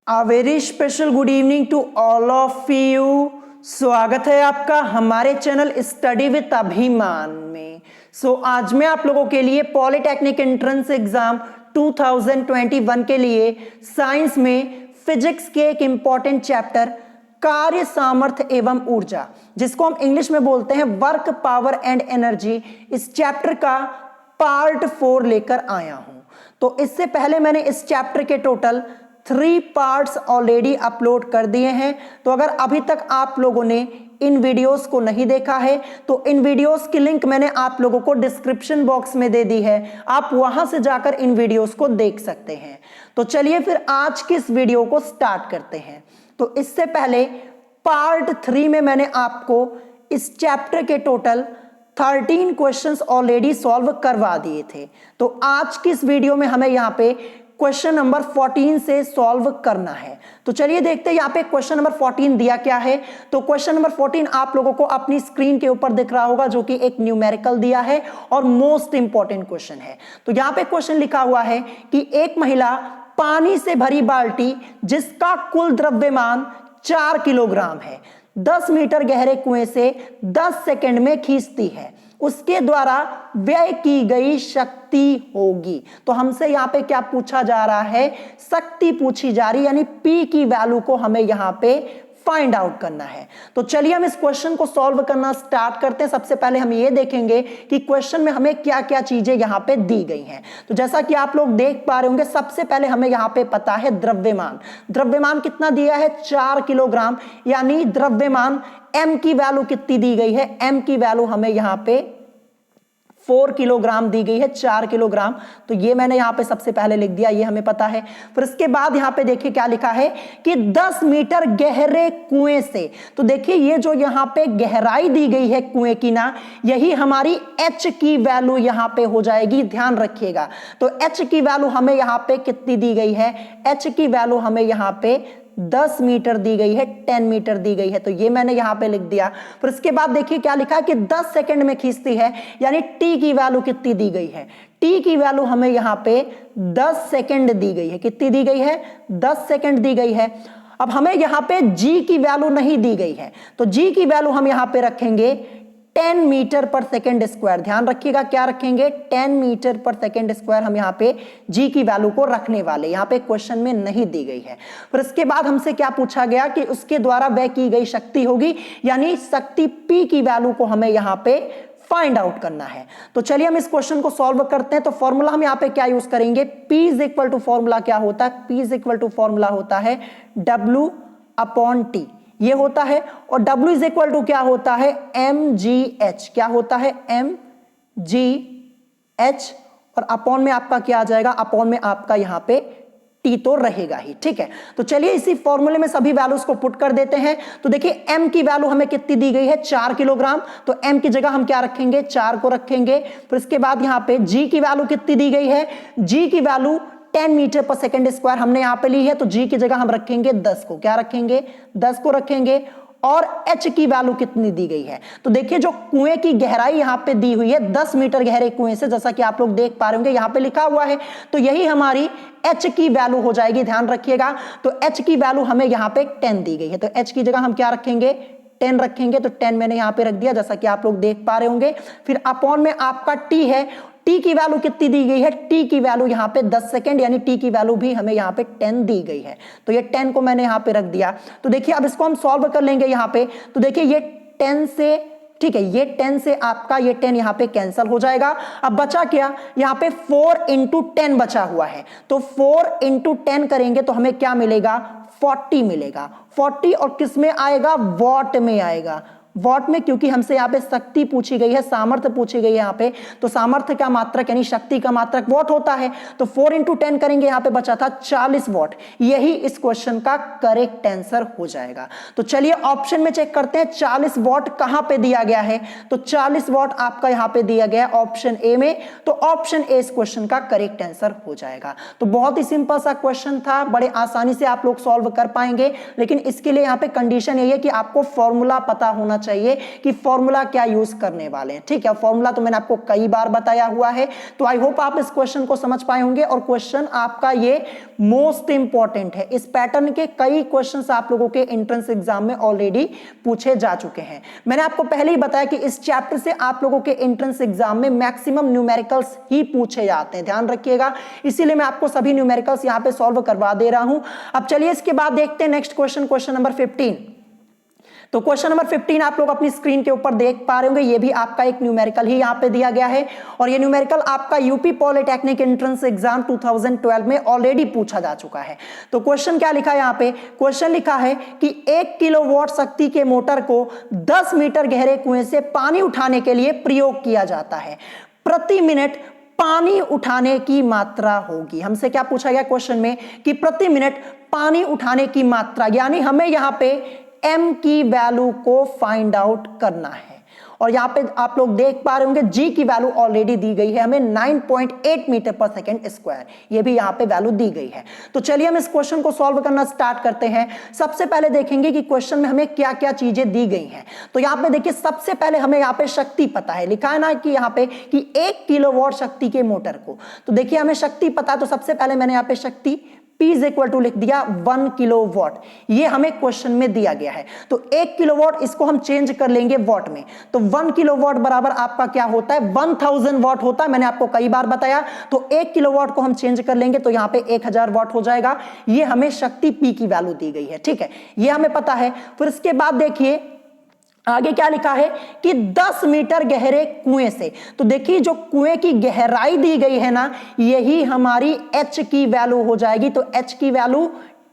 A very special good evening to all of you। स्वागत है आपका हमारे चैनल स्टडी विद अभिमान में। आज मैं आप लोगों के लिए पॉलिटेक्निक एंट्रेंस एग्जाम 2021 के लिए साइंस में फिजिक्स के एक इंपॉर्टेंट चैप्टर कार्य सामर्थ्य एवं ऊर्जा, जिसको हम इंग्लिश में बोलते हैं वर्क पावर एंड एनर्जी, इस चैप्टर का पार्ट 4 लेकर आया हूं। तो इससे पहले मैंने इस चैप्टर के टोटल 3 पार्ट्स ऑलरेडी अपलोड कर दिए हैं। तो अगर अभी तक आप लोगों ने इन वीडियोस को नहीं देखा है तो इन वीडियोस की लिंक मैंने आप लोगों को डिस्क्रिप्शन बॉक्स में दे दी है, आप वहां से जाकर इन वीडियोस को देख सकते हैं। तो चलिए फिर आज की इस वीडियो को स्टार्ट करते हैं। तो इससे पहले पार्ट 3 में मैंने आपको इस चैप्टर के टोटल 13 क्वेश्चंस ऑलरेडी सॉल्व करवा दिए थे। तो आज की इस वीडियो में हमें यहाँ पे क्वेश्चन नंबर 14 से सॉल्व करना है। तो चलिए देखते हैं यहाँ पे क्वेश्चन नंबर 14 दिया क्या है। तो क्वेश्चन नंबर 14 आप लोगों को अपनी स्क्रीन के ऊपर दिख रहा होगा, जो कि एक न्यूमेरिकल दिया है और मोस्ट इंपॉर्टेंट क्वेश्चन है। तो यहाँ पे क्वेश्चन लिखा हुआ है कि एक महिला पानी से भरी बाल्टी जिसका कुल द्रव्यमान 4 किलोग्राम है 10 मीटर गहरे कुएं से 10 सेकंड में खींचती है, उसके द्वारा व्यय की गई शक्ति होगी। तो हमसे यहां पे क्या पूछा जा रहा है, शक्ति पूछी जा रही, यानी P की वैल्यू को हमें यहां पे फाइंड आउट करना है। तो चलिए हम इस क्वेश्चन को सॉल्व करना स्टार्ट करते हैं। सबसे पहले हम ये देखेंगे कि क्वेश्चन में हमें क्या क्या चीजें यहां पे दी गई हैं। तो जैसा कि आप लोग देख पा रहे होंगे, सबसे पहले हमें यहां पे पता है द्रव्यमान। द्रव्यमान कितना दिया है, 4 किलोग्राम, यानी द्रव्यमान m की वैल्यू कितनी दी गई है, m की वैल्यू हमें यहां पे 4 किलोग्राम दी गई है, 4 किलोग्राम। तो ये मैंने यहां पे सबसे पहले लिख दिया, ये हमें पता है। फिर इसके बाद यहां पे देखिए क्या लिखा है कि 10 मीटर गहरे कुएं से। तो देखिए ये जो यहां पे गहराई दी गई है कुएं की ना, यही हमारी h की वैल्यू यहां पे हो जाएगी, ध्यान रखिएगा। तो h की वैल्यू हमें यहां पे कितनी दी गई है, h की वैल्यू हमें यहां पे 10 मीटर दी गई है, 10 मीटर दी गई है। तो ये मैंने यहां पे लिख दिया। फिर इसके बाद देखिए क्या लिखा है कि 10 सेकंड में खींचती है, यानी t की वैल्यू कितनी दी गई है, t की वैल्यू हमें यहां पे 10 सेकंड दी गई है। कितनी दी गई है, 10 सेकंड दी गई है। अब हमें यहां पे g की वैल्यू नहीं दी गई है, तो g की वैल्यू हम यहां पे रखेंगे 10 मीटर पर सेकेंड स्क्वायर। ध्यान रखिएगा क्या रखेंगे, 10 मीटर पर सेकेंड स्क्वायर हम यहाँ पे g की वैल्यू को रखने वाले, यहाँ पे क्वेश्चन में नहीं दी गई है। फिर इसके बाद हमसे क्या पूछा गया कि उसके द्वारा व्यय की गई शक्ति होगी, यानी शक्ति P की वैल्यू को हमें यहाँ पे फाइंड आउट करना है। तो चलिए हम इस क्वेश्चन को सॉल्व करते हैं। तो फॉर्मूला हम यहाँ पे क्या यूज करेंगे, P is equal to formula क्या होता है, P is equal to formula होता है W अपॉन T, ये होता है। और W इज इक्वल टू क्या होता है, mgh, क्या होता है mgh, और अपॉन में आपका क्या आ जाएगा, अपॉन में आपका यहां पे T तो रहेगा ही, ठीक है। तो चलिए इसी फॉर्मूले में सभी वैल्यूज को पुट कर देते हैं। तो देखिए m की वैल्यू हमें कितनी दी गई है, 4 किलोग्राम, तो m की जगह हम क्या रखेंगे, 4 को रखेंगे। फिर इसके बाद यहां पे g की वैल्यू कितनी दी गई है, g की वैल्यू 10 मीटर पर सेकेंड स्क्वायर हमने यहां पे ली है, तो g की जगह हम रखेंगे 10 को, क्या रखेंगे, 10 को रखेंगे। और h की वैल्यू कितनी दी गई है, तो देखिए जो कुएं की गहराई यहां पे दी हुई है 10 मीटर गहरे कुएं से, जैसा कि आप लोग देख पा रहे होंगे यहां पे लिखा हुआ है, तो यही हमारी h की वैल्यू हो जाएगी, ध्यान रखिएगा। तो h की वैल्यू हमें यहां पे 10 दी गई है, तो h की जगह हम क्या रखेंगे, 10 रखेंगे। तो 10 मैंने यहां पे रख दिया, जैसा कि आप लोग देख पा रहे होंगे। फिर अपॉन में आपका t है, t की वैल्यू कितनी दी गई है, t की वैल्यू यहां पे 10 सेकंड, यानी t की वैल्यू भी हमें यहां पे 10 दी गई है। तो ये 10 को मैंने यहां पे रख दिया। तो देखिए अब इसको हम सॉल्व कर लेंगे यहां पे। तो देखिए ये 10 से, ठीक है, ये 10 से आपका ये 10 यहां पे कैंसिल हो जाएगा। अब बचा क्या, यहां पे 4 इंटू 10 बचा हुआ है, तो 4 इंटू 10 करेंगे तो हमें क्या मिलेगा, 40 मिलेगा। 40 और किस में आएगा, वॉट में आएगा, वॉट में, क्योंकि हमसे यहाँ पे शक्ति पूछी गई है, सामर्थ्य पूछी गई है यहाँ पे, तो सामर्थ्य का मात्रक यानी शक्ति का मात्रक वॉट होता है। तो 4 इंटू 10 करेंगे, यहाँ पे बचा था 40 वॉट, यही इस क्वेश्चन का करेक्ट आंसर हो जाएगा। तो चलिए ऑप्शन में चेक करते हैं 40 वॉट कहां पे दिया गया है। तो 40 वॉट आपका यहाँ पे दिया गया ऑप्शन ए में, तो ऑप्शन ए इस क्वेश्चन का करेक्ट आंसर हो जाएगा। तो बहुत ही सिंपल सा क्वेश्चन था, बड़े आसानी से आप लोग सॉल्व कर पाएंगे, लेकिन इसके लिए यहाँ पे कंडीशन यही है कि आपको फॉर्मूला पता होना चाहिए कि फॉर्मूला क्या यूज करने वाले हैं। ठीक है, फॉर्मूला तो मैंने आपको कई बार बताया हुआ है, तो आई होप आप इस क्वेश्चन को समझ पाए होंगे। और क्वेश्चन आपका ये मोस्ट इंपॉर्टेंट है, इस पैटर्न के कई क्वेश्चंस आप लोगों के एंट्रेंस एग्जाम में ऑलरेडी पूछे जा चुके हैं। मैंने आपको पहले ही बताया कि इस चैप्टर से आप लोगों के एंट्रेंस एग्जाम में मैक्सिमम न्यूमेरिकल्स ही पूछे जाते हैं, ध्यान रखिएगा, इसीलिए मैं आपको सभी न्यूमेरिकल्स यहां पे सॉल्व करवा दे रहा हूं। अब चलिए इसके बाद देखते हैं नेक्स्ट क्वेश्चन, क्वेश्चन नंबर 15। तो क्वेश्चन नंबर 15 आप लोग अपनी स्क्रीन के ऊपर देख पा रहे होंगे, ये भी आपका एक न्यूमेरिकल ही यहां पे दिया गया है, और ये न्यूमेरिकल आपका यूपी पॉलिटेक्निक एंट्रेंस एग्जाम 2012 में ऑलरेडी पूछा जा चुका है। तो क्वेश्चन क्या लिखा है यहां पे, क्वेश्चन लिखा है कि 1 किलोवाट शक्ति के मोटर को 10 मीटर गहरे कुएं से पानी उठाने के लिए प्रयोग किया जाता है, प्रति मिनट पानी उठाने की मात्रा होगी। हमसे क्या पूछा गया क्वेश्चन में कि प्रति मिनट पानी उठाने की मात्रा, यानी हमें यहां पे m की वैल्यू को फाइंड आउट करना है। और यहां पे आप लोग देख पा रहे होंगे g की वैल्यू ऑलरेडी दी गई है हमें 9.8 मीटर पर सेकेंड स्क्वायर, ये भी यहां पे वैल्यू दी गई है। तो चलिए हम इस क्वेश्चन को सॉल्व करना स्टार्ट करते हैं। सबसे पहले देखेंगे कि क्वेश्चन में हमें क्या क्या चीजें दी गई हैं। तो यहां पे देखिए, सबसे पहले हमें यहां पे शक्ति पता है, लिखा है ना कि यहां पे कि 1 किलोवाट शक्ति के मोटर को, तो देखिए हमें शक्ति पता है, तो सबसे पहले मैंने यहां पे शक्ति P इज इक्वल टू लिख दिया 1 किलोवाट, ये हमें क्वेश्चन में दिया गया है। तो 1 किलोवाट इसको हम चेंज कर लेंगे वाट में, तो 1 किलोवाट बराबर आपका क्या होता है 1000 वाट होता है, मैंने आपको कई बार बताया। तो 1 किलोवाट को हम चेंज कर लेंगे तो यहां पे 1000 वाट हो जाएगा, ये हमें शक्ति P की वैल्यू दी गई है। ठीक है, ये हमें पता है। फिर इसके बाद देखिए आगे क्या लिखा है कि 10 मीटर गहरे कुएं से, तो देखिए जो कुएं की गहराई दी गई है ना, यही हमारी h की वैल्यू हो जाएगी। तो h की वैल्यू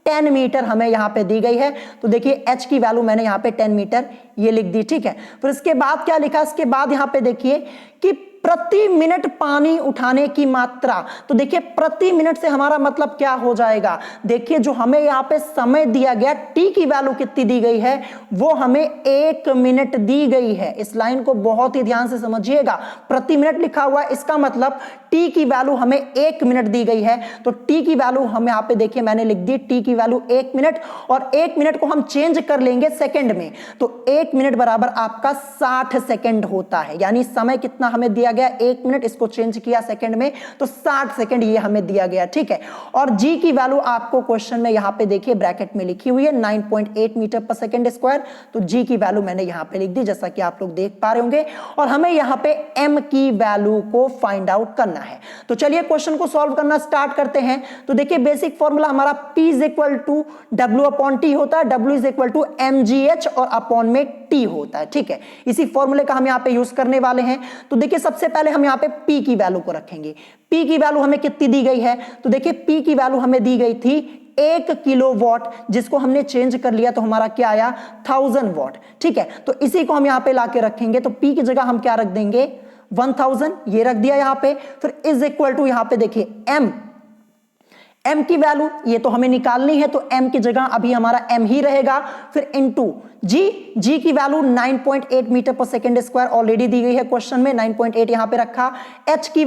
10 मीटर हमें यहां पे दी गई है, तो देखिए h की वैल्यू मैंने यहां पे 10 मीटर ये लिख दी। ठीक है, फिर इसके बाद क्या लिखा, इसके बाद यहां पे देखिए कि प्रति मिनट पानी उठाने की मात्रा, तो देखिए प्रति मिनट से हमारा मतलब क्या हो जाएगा, देखिए जो हमें यहाँ पे समय दिया गया t की वैल्यू कितनी दी गई है, वो हमें 1 मिनट दी गई है। इस लाइन को बहुत ही ध्यान से समझिएगा, प्रति मिनट लिखा हुआ है, इसका मतलब t की वैल्यू हमें 1 मिनट दी गई है। तो t की वैल्यू हम यहाँ पे देखिए मैंने लिख दी t की वैल्यू 1 मिनट, और 1 मिनट को हम चेंज कर लेंगे सेकंड में, तो 1 मिनट बराबर आपका 60 सेकंड होता है। यानी समय कितना हमें दिया गया 1 मिनट, इसको चेंज किया सेकंड में तो 60 सेकंड ये हमें दिया गया। ठीक है, और g की वैल्यू आपको क्वेश्चन में यहां पे देखिए ब्रैकेट में लिखी हुई है 9.8 मीटर पर सेकंड स्क्वायर, तो g की वैल्यू मैंने यहां पे लिख दी जैसा कि आप लोग देख पा रहे होंगे। और हमें यहां पे m की वैल्यू को फाइंड आउट करना है। तो चलिए क्वेश्चन को सॉल्व करना स्टार्ट करते हैं। तो देखिए बेसिक फॉर्मूला हमारा p is equal to w upon T होता है, w is equal to mgh और अपॉन में t होता है। ठीक है, इसी फॉर्मूले का हम यहाँ पे यूज करने वाले हैं। तो देखिए सबसे पहले हम यहाँ पे p की वैल्यू को रखेंगे। p की वैल्यू हमें कितनी दी गई है, तो देखिए p की वैल्यू हमें दी गई थी 1 किलोवाट, जिसको हमने चेंज कर लिया तो हमारा क्या आया 1000 वाट। ठीक है, तो इसी को हम यहाँ पे लाके रखेंगे, तो p की जगह हम क्या रख देंगे 1000, ये रख दिया यहाँ पे। फिर इज इक्वल टू यहाँ पे देखिए m की वैल्यू ये तो हमें निकालनी है, तो m की जगह अभी हमारा m ही रहेगा। फिर इनटू g की वैल्यू 9.8 मीटर पर सेकेंड स्क्वायर ऑलरेडी दी गई है क्वेश्चन में, 9.8 यहां पे रखा। h की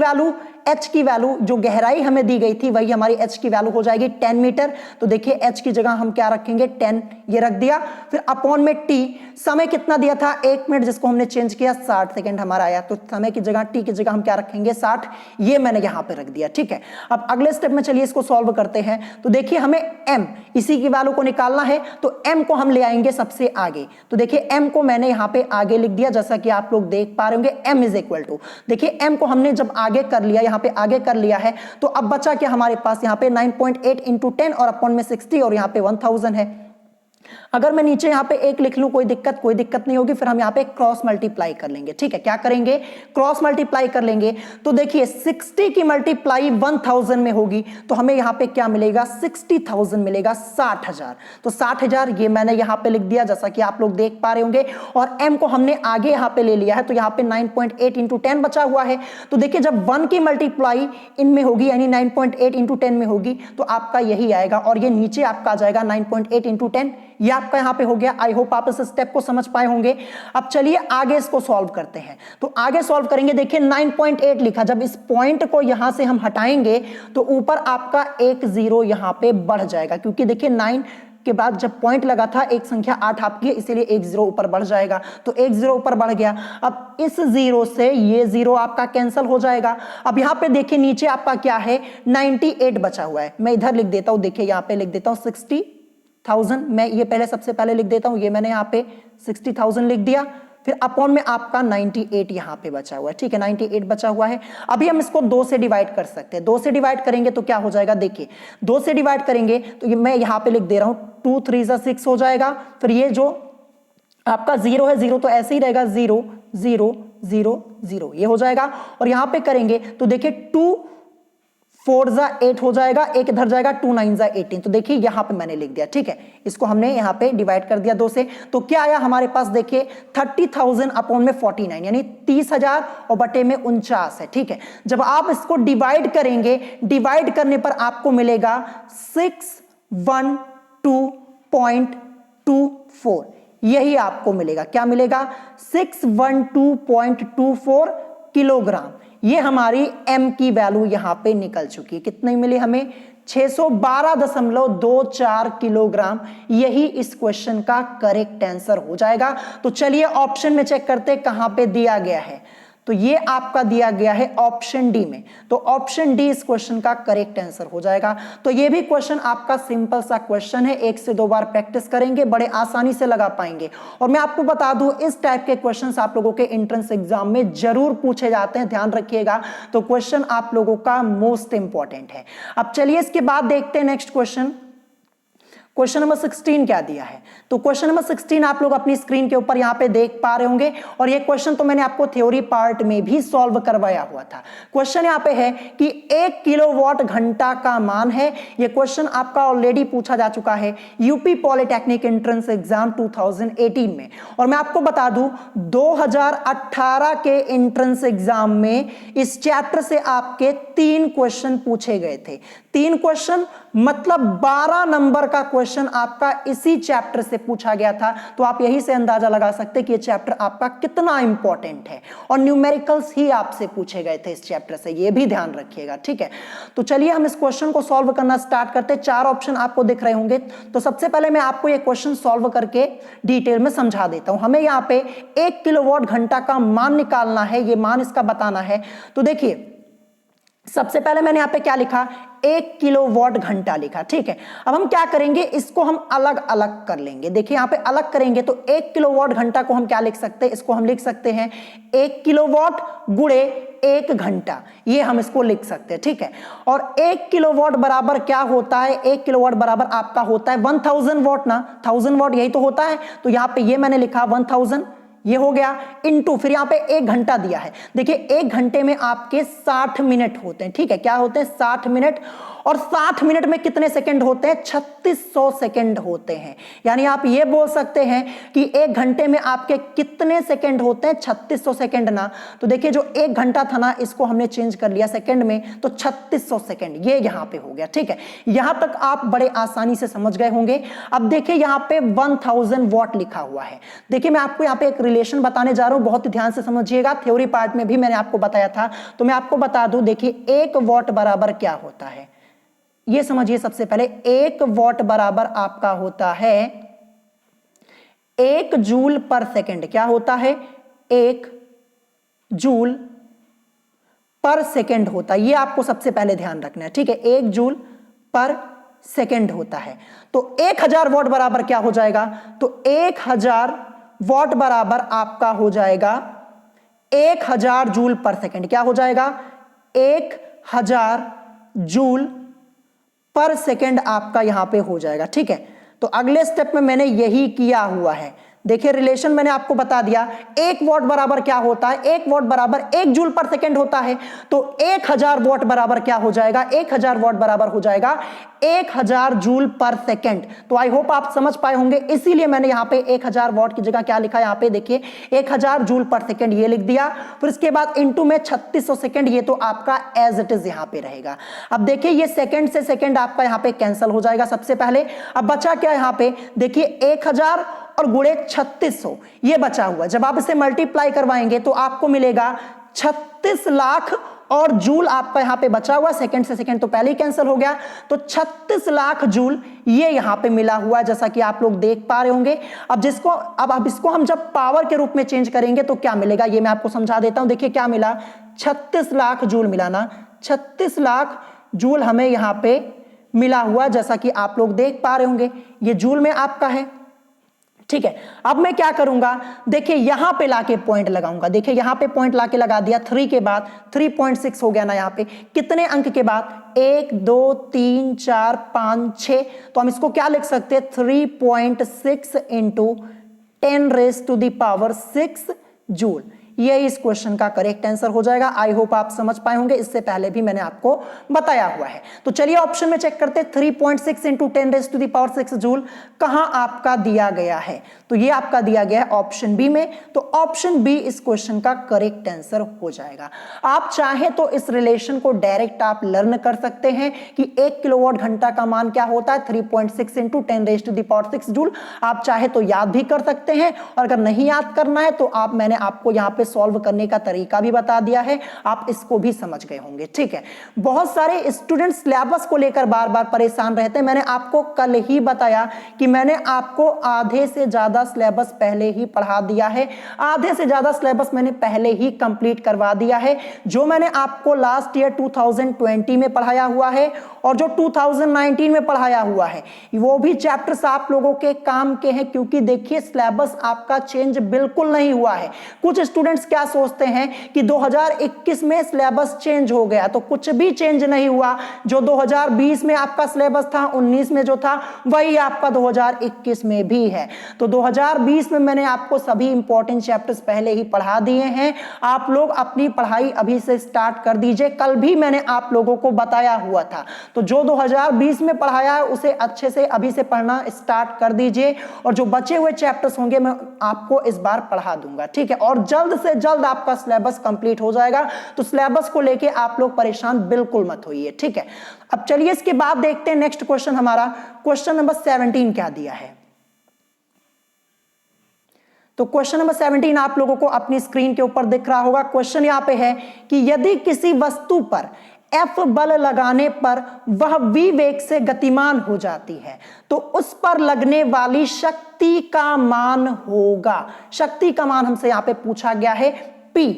वैल्यू जो गहराई हमें दी गई थी वही हमारी h की वैल्यू हो जाएगी 10 मीटर, तो देखिए h की जगह हम क्या रखेंगे 10, ये रख दिया। फिर अपॉन में t, समय कितना दिया था 1 मिनट, जिसको हमने चेंज किया 60 सेकंड हमारा आया, तो समय की जगह t की जगह हम क्या रखेंगे 60, ये मैंने यहां पे रख दिया। ठीक है, अब अगले स्टेप में चलिए इसको सॉल्व करते हैं। तो देखिए हमें m इसी की वैल्यू को निकालना है, तो m को हम ले आएंगे सबसे आगे। तो देखिए m को मैंने यहां पे आगे लिख दिया जैसा कि आप लोग देख पा रहे होंगे, m इज इक्वल टू, देखिए m को हमने जब आगे कर लिया, यहां पे आगे कर लिया है, तो अब बचा क्या हमारे पास यहां पे 9.8 इंटू 10 और अपॉन में 60 और यहां पे 1000 है। अगर मैं नीचे यहाँ पे 1 लिख लूं कोई दिक्कत नहीं होगी। फिर हम यहाँ पे क्रॉस मल्टीप्लाई कर लेंगे। ठीक है, क्या करेंगे क्रॉस मल्टीप्लाई कर लेंगे। तो देखिए 60 की मल्टीप्लाई 1000 में होगी, तो हमें यहाँ पे क्या मिलेगा 60,000 मिलेगा, 60,000। तो 60,000 ये मैंने यहाँ पे लिख दिया जैसा कि आप लोग देख पा रहे होंगे। और m को हमने आगे यहाँ पे ले लिया है, तो यहाँ पे 9.8 इंटू 10 बचा हुआ है। तो देखिए जब 1 की मल्टीप्लाई इनमें होगी यानी 9.8 इंटू 10 में होगी, तो आपका यही आएगा, और ये नीचे आपका आ जाएगा 9.8 इंटू 10, ये आपका यहाँ पे हो गया। आई होप आप इस स्टेप को समझ पाए होंगे। अब चलिए आगे इसको सॉल्व करते हैं। तो आगे सॉल्व करेंगे, देखिए 9.8 लिखा, जब इस पॉइंट को यहां से हम हटाएंगे तो ऊपर आपका एक जीरो यहां पे बढ़ जाएगा, क्योंकि देखिए 9 के बाद जब पॉइंट लगा था एक संख्या 8 आपकी है, इसीलिए एक जीरो ऊपर बढ़ जाएगा, तो एक जीरो ऊपर बढ़ गया। अब इस जीरो से ये जीरो आपका कैंसिल हो जाएगा। अब यहां पे देखिए नीचे आपका क्या है, 98 बचा हुआ है। मैं इधर लिख देता हूं, देखिए यहां पे लिख देता हूं 60,000। मैं ये पहले सबसे पहले लिख देता हूं, ये मैंने यहां पे 60,000 लिख दिया, फिर अपॉन में आपका 98 यहां पे बचा हुआ है। ठीक है, 98 बचा हुआ है। अभी हम इसको 2 से डिवाइड कर सकते हैं। 2 से डिवाइड करेंगे तो क्या हो जाएगा, देखिए 2 से डिवाइड करेंगे तो ये मैं यहां पे लिख दे रहा हूं, 2 3 6 हो जाएगा। फिर ये जो आपका जीरो है, जीरो तो ऐसे ही रहेगा, 0 0 0 0 ये हो जाएगा। और यहां पे करेंगे तो देखिए 2 4 8 हो जाएगा, एक इधर जाएगा, 2 9 18। तो देखिए यहां पे मैंने लिख दिया। ठीक है, इसको हमने यहां पे डिवाइड कर दिया 2 से। तो क्या आया हमारे पास, देखिए 30,000 अपॉन में 49, यानी 30,000 और बटे में 49 है। ठीक है, जब आप इसको डिवाइड करेंगे, डिवाइड करने पर आपको मिलेगा 612.24, यही आपको मिलेगा। क्या मिलेगा, 612.24 किलोग्राम। ये हमारी m की वैल्यू यहां पे निकल चुकी है। कितनी मिली हमें, 612.24 किलोग्राम। यही इस क्वेश्चन का करेक्ट आंसर हो जाएगा। तो चलिए ऑप्शन में चेक करते हैं कहां पे दिया गया है। तो ये आपका दिया गया है ऑप्शन डी में, तो ऑप्शन डी इस क्वेश्चन का करेक्ट आंसर हो जाएगा। तो ये भी क्वेश्चन आपका सिंपल सा क्वेश्चन है, 1 से 2 बार प्रैक्टिस करेंगे बड़े आसानी से लगा पाएंगे। और मैं आपको बता दूं, इस टाइप के क्वेश्चंस आप लोगों के एंट्रेंस एग्जाम में जरूर पूछे जाते हैं, ध्यान रखिएगा। तो क्वेश्चन आप लोगों का मोस्ट इंपॉर्टेंट है। अब चलिए इसके बाद देखते हैं नेक्स्ट क्वेश्चन। क्वेश्चन नंबर 16 क्या दिया है। तो क्वेश्चन नंबर 16 आप लोग अपनी स्क्रीन के ऊपर यहां पे देख पा रहे होंगे। और ये क्वेश्चन तो मैंने आपको थ्योरी पार्ट में भी सॉल्व करवाया हुआ था। क्वेश्चन यहां पे है कि 1 किलोवाट घंटा का मान है। ये क्वेश्चन आपका ऑलरेडी पूछा जा चुका है यूपी पॉलिटेक्निक एंट्रेंस एग्जाम 2018 में। और मैं आपको बता दूं 2018 के एंट्रेंस एग्जाम में इस चैप्टर से आपके 3 क्वेश्चन पूछे गए थे। 3 क्वेश्चन मतलब 12 नंबर का क्वेश्चन आपका इसी चैप्टर से पूछा गया था। तो आप यही से अंदाजा लगा सकते हैं कि ये चैप्टर आपका कितना इंपॉर्टेंट है। और न्यूमेरिकल्स ही आपसे पूछे गए थे इस चैप्टर से, ये भी ध्यान रखिएगा। ठीक है, तो चलिए हम इस क्वेश्चन को सॉल्व करना स्टार्ट करते हैं। 4 ऑप्शन आपको दिख रहे होंगे। तो सबसे पहले मैं आपको ये क्वेश्चन सॉल्व करके डिटेल में समझा देता हूं। हमें यहां पे 1 किलोवाट घंटा का मान निकालना है, ये मान इसका बताना है। तो देखिए सबसे पहले मैंने यहां पे क्या लिखा, 1 किलोवाट घंटा लिखा। ठीक है, अब हम क्या करेंगे, इसको हम अलग अलग कर लेंगे। देखिए यहां पे अलग करेंगे तो 1 किलोवाट घंटा को हम क्या लिख सकते हैं, इसको हम लिख सकते हैं 1 किलोवाट गुणे 1 घंटा, ये हम इसको लिख सकते हैं। ठीक है, और 1 किलोवाट बराबर क्या होता है, 1 किलोवाट बराबर आपका होता है 1000 वॉट ना, 1000 वॉट यही तो होता है। तो यहां पे ये मैंने लिखा 1000, ये हो गया, इनटू फिर यहां पे 1 घंटा दिया है। देखिए 1 घंटे में आपके 60 मिनट होते हैं। ठीक है, क्या होते हैं, 60 मिनट। और 60 मिनट में कितने सेकंड होते हैं, 3600 सेकंड होते हैं। यानी आप ये बोल सकते हैं कि 1 घंटे में आपके कितने सेकंड होते हैं, 3600 सेकंड ना। तो देखिए जो 1 घंटा था ना, इसको हमने चेंज कर लिया सेकंड में, तो 3600 सेकंड ये यहां पे हो गया। ठीक है, यहां तक आप बड़े आसानी से समझ गए होंगे। अब देखिए यहां पे 1000 वॉट लिखा हुआ है। देखिए मैं आपको यहां पे एक रिलेशन बताने जा रहा हूं, बहुत ध्यान से समझिएगा। थ्योरी पार्ट में भी मैंने आपको बताया था, तो मैं आपको बता दूं। देखिए 1 वॉट बराबर क्या होता है, ये समझिए। सबसे पहले 1 वॉट बराबर आपका होता है 1 जूल पर सेकंड। क्या होता है, 1 जूल पर सेकंड होता है। ये आपको सबसे पहले ध्यान रखना है। ठीक है, 1 जूल पर सेकंड होता है। तो 1000 वॉट बराबर क्या हो जाएगा, तो 1000 वॉट बराबर आपका हो जाएगा 1000 जूल पर सेकंड। क्या हो जाएगा, 1000 जूल पर सेकंड आपका यहां पे हो जाएगा। ठीक है, तो अगले स्टेप में मैंने यही किया हुआ है। देखिए रिलेशन मैंने आपको बता दिया, 1 वॉट बराबर क्या होता है, 1 वॉट बराबर 1 जूल पर सेकेंड होता है। तो 1000 वॉट बराबर क्या हो जाएगा, 1000 वॉट बराबर हो जाएगा 1000 जूल पर सेकेंड। तो आई होप आप समझ पाए होंगे, इसीलिए मैंने यहां पे 1000 वॉट की जगह क्या लिखा है, यहां पे देखिए 1000 जूल पर सेकेंड ये लिख दिया, फिर इसके बाद इनटू में 3600 सेकेंड, ये तो आपका एज इट इज यहां पे रहेगा। अब देखिए ये सेकेंड से सेकेंड आपका यहां पे कैंसिल हो जाएगा सबसे पहले। अब बचा क्या यहां पे, देखिए 1000 और गुणे 3600 ये बचा हुआ। जब आप इसे मल्टीप्लाई करवाएंगे तो आपको मिलेगा 36 लाख और जूल आपका यहां पे बचा हुआ, सेकंड से सेकंड तो पहले ही कैंसिल हो गया, तो 36 लाख जूल ये यहां पे मिला हुआ है, जैसा कि आप लोग देख पा रहे होंगे। अब इसको हम जब पावर के रूप में चेंज करेंगे तो क्या मिलेगा, ये मैं आपको समझा देता हूं। देखिए क्या मिला, 36 लाख जूल मिला ना, 36 लाख जूल हमें यहां पे मिला हुआ, जैसा कि आप लोग देख पा रहे होंगे, ये जूल में आपका है। ठीक है, अब मैं क्या करूंगा, देखिए यहां पे लाके पॉइंट लगाऊंगा। देखिए यहां पे पॉइंट लाके लगा दिया, 3 के बाद 3.6 हो गया ना, यहां पे कितने अंक के बाद, 1 2 3 4 5 6, तो हम इसको क्या लिख सकते हैं, 3.6 इंटू 10⁻⁶ जूल। ये इस क्वेश्चन का करेक्ट आंसर हो जाएगा। आई होप आप समझ पाए होंगे, इससे पहले भी मैंने आपको बताया हुआ है। तो चलिए ऑप्शन में चेक करते हैं, 3.6 इंटू 10⁻⁶ जूल कहां आपका दिया गया है, तो ये आपका दिया गया है ऑप्शन बी में। तो ऑप्शन बी इस क्वेश्चन का करेक्ट आंसर हो जाएगा। आप चाहे तो इस रिलेशन को डायरेक्ट आप लर्न कर सकते हैं कि 1 किलोवाट घंटा का मान क्या होता है, 3.6 इंटू 10⁻⁶ जूल। आप चाहे तो याद भी कर सकते हैं, और अगर नहीं याद करना है तो मैंने आपको यहां पे सॉल्व करने का तरीका भी बता दिया है, आप इसको भी समझ गए होंगे। ठीक है, बहुत सारे स्टूडेंट सिलेबस को लेकर बार बार परेशान रहते हैं। मैंने आपको कल ही बताया कि मैंने आपको आधे से ज्यादा सिलेबस पहले ही पढ़ा दिया है, आधे से ज्यादा सिलेबस मैंने पहले ही कंप्लीट करवा दिया है। जो मैंने आपको लास्ट ईयर 2020 में पढ़ाया हुआ है और जो 2019 में पढ़ाया हुआ है, वो भी चैप्टर्स आप लोगों के काम के हैं, क्योंकि देखिए सिलेबस आपका चेंज बिल्कुल नहीं हुआ है। कुछ स्टूडेंट्स क्या सोचते हैं कि 2021 में सिलेबस चेंज हो गया, तो कुछ भी चेंज नहीं हुआ। जो 2020 में आपका सिलेबस था, 19 में जो था वही आपका 2021 में भी है। तो 2020 में मैंने आपको सभी इंपॉर्टेंट चैप्टर्स पहले ही पढ़ा दिए हैं। आप लोग अपनी पढ़ाई अभी से स्टार्ट कर दीजिए, कल भी मैंने आप लोगों को बताया हुआ था। तो जो 2020 में पढ़ाया है उसे अच्छे से अभी से पढ़ना स्टार्ट कर दीजिए, और जो बचे हुए चैप्टर्स होंगे मैं आपको इस बार पढ़ा दूंगा। ठीक है, और जल्द से जल्द आपका सिलेबस कंप्लीट हो जाएगा, तो सिलेबस को लेके आप लोग परेशान बिल्कुल मत होइए। ठीक है, अब चलिए इसके बाद देखते हैं नेक्स्ट क्वेश्चन हमारा, क्वेश्चन नंबर 17 क्या दिया है। तो क्वेश्चन नंबर 17 आप लोगों को अपनी स्क्रीन के ऊपर दिख रहा होगा। क्वेश्चन यहां पे है कि यदि किसी वस्तु पर F बल लगाने पर वह v वेग से गतिमान हो जाती है, तो उस पर लगने वाली शक्ति का मान होगा। शक्ति का मान हमसे यहां पे पूछा गया है P।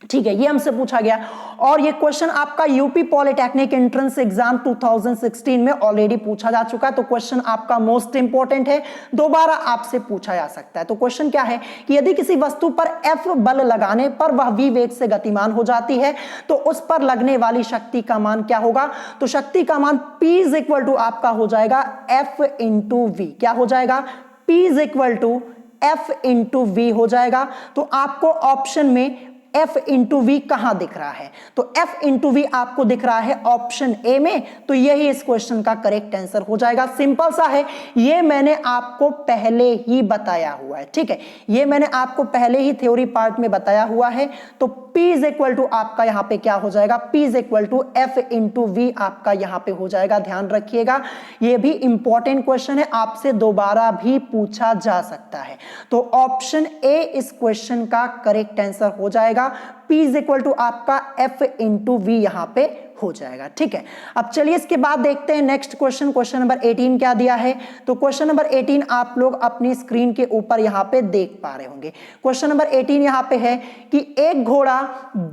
ठीक है, ये हमसे पूछा गया, और ये क्वेश्चन आपका यूपी पॉलिटेक्निक एंट्रेंस एग्जाम 2016 में ऑलरेडी पूछा जा चुका है। तो क्वेश्चन आपका मोस्ट इंपॉर्टेंट है, दोबारा आपसे पूछा जा सकता है। तो क्वेश्चन क्या है कि यदि किसी वस्तु पर F बल लगाने पर वह v वेग से गतिमान हो जाती है, तो उस पर लगने वाली शक्ति का मान क्या होगा। तो शक्ति का मान P इज इक्वल टू आपका हो जाएगा F इंटू वी। क्या हो जाएगा, P is equal to F into V हो जाएगा। तो आपको ऑप्शन में F इंटू वी कहां दिख रहा है, तो F इंटू वी आपको दिख रहा है ऑप्शन ए में, तो यही इस क्वेश्चन का करेक्ट आंसर हो जाएगा। सिंपल सा है, ये मैंने आपको पहले ही बताया हुआ है। ठीक है, ये मैंने आपको पहले ही थ्योरी पार्ट में बताया हुआ है। तो P इज इक्वल टू आपका यहां पे क्या हो जाएगा, P is equal to F into V आपका यहां पे हो जाएगा। ध्यान रखिएगा, ये भी इंपॉर्टेंट क्वेश्चन है, आपसे दोबारा भी पूछा जा सकता है। तो ऑप्शन ए इस क्वेश्चन का करेक्ट आंसर हो जाएगा। P इज इक्वल टू आपका F इंटू वी यहां पे हो जाएगा। ठीक है, अब चलिए इसके बाद देखते हैं नेक्स्ट क्वेश्चन, क्वेश्चन नंबर 18 क्या दिया है। तो क्वेश्चन नंबर 18 आप लोग अपनी स्क्रीन के ऊपर यहां पे देख पा रहे होंगे। क्वेश्चन नंबर 18 यहां पे है कि एक घोड़ा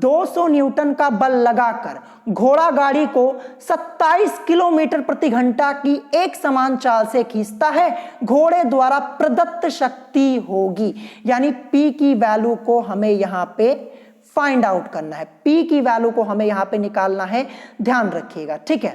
200 न्यूटन का बल लगाकर घोड़ा गाड़ी को 27 किलोमीटर प्रति घंटा की एक समान चाल से खींचता है, घोड़े द्वारा प्रदत्त शक्ति होगी। यानी P की वैल्यू को हमें यहां पे फाइंड आउट करना है, P की वैल्यू को हमें यहां पे निकालना है। ध्यान रखिएगा। ठीक है,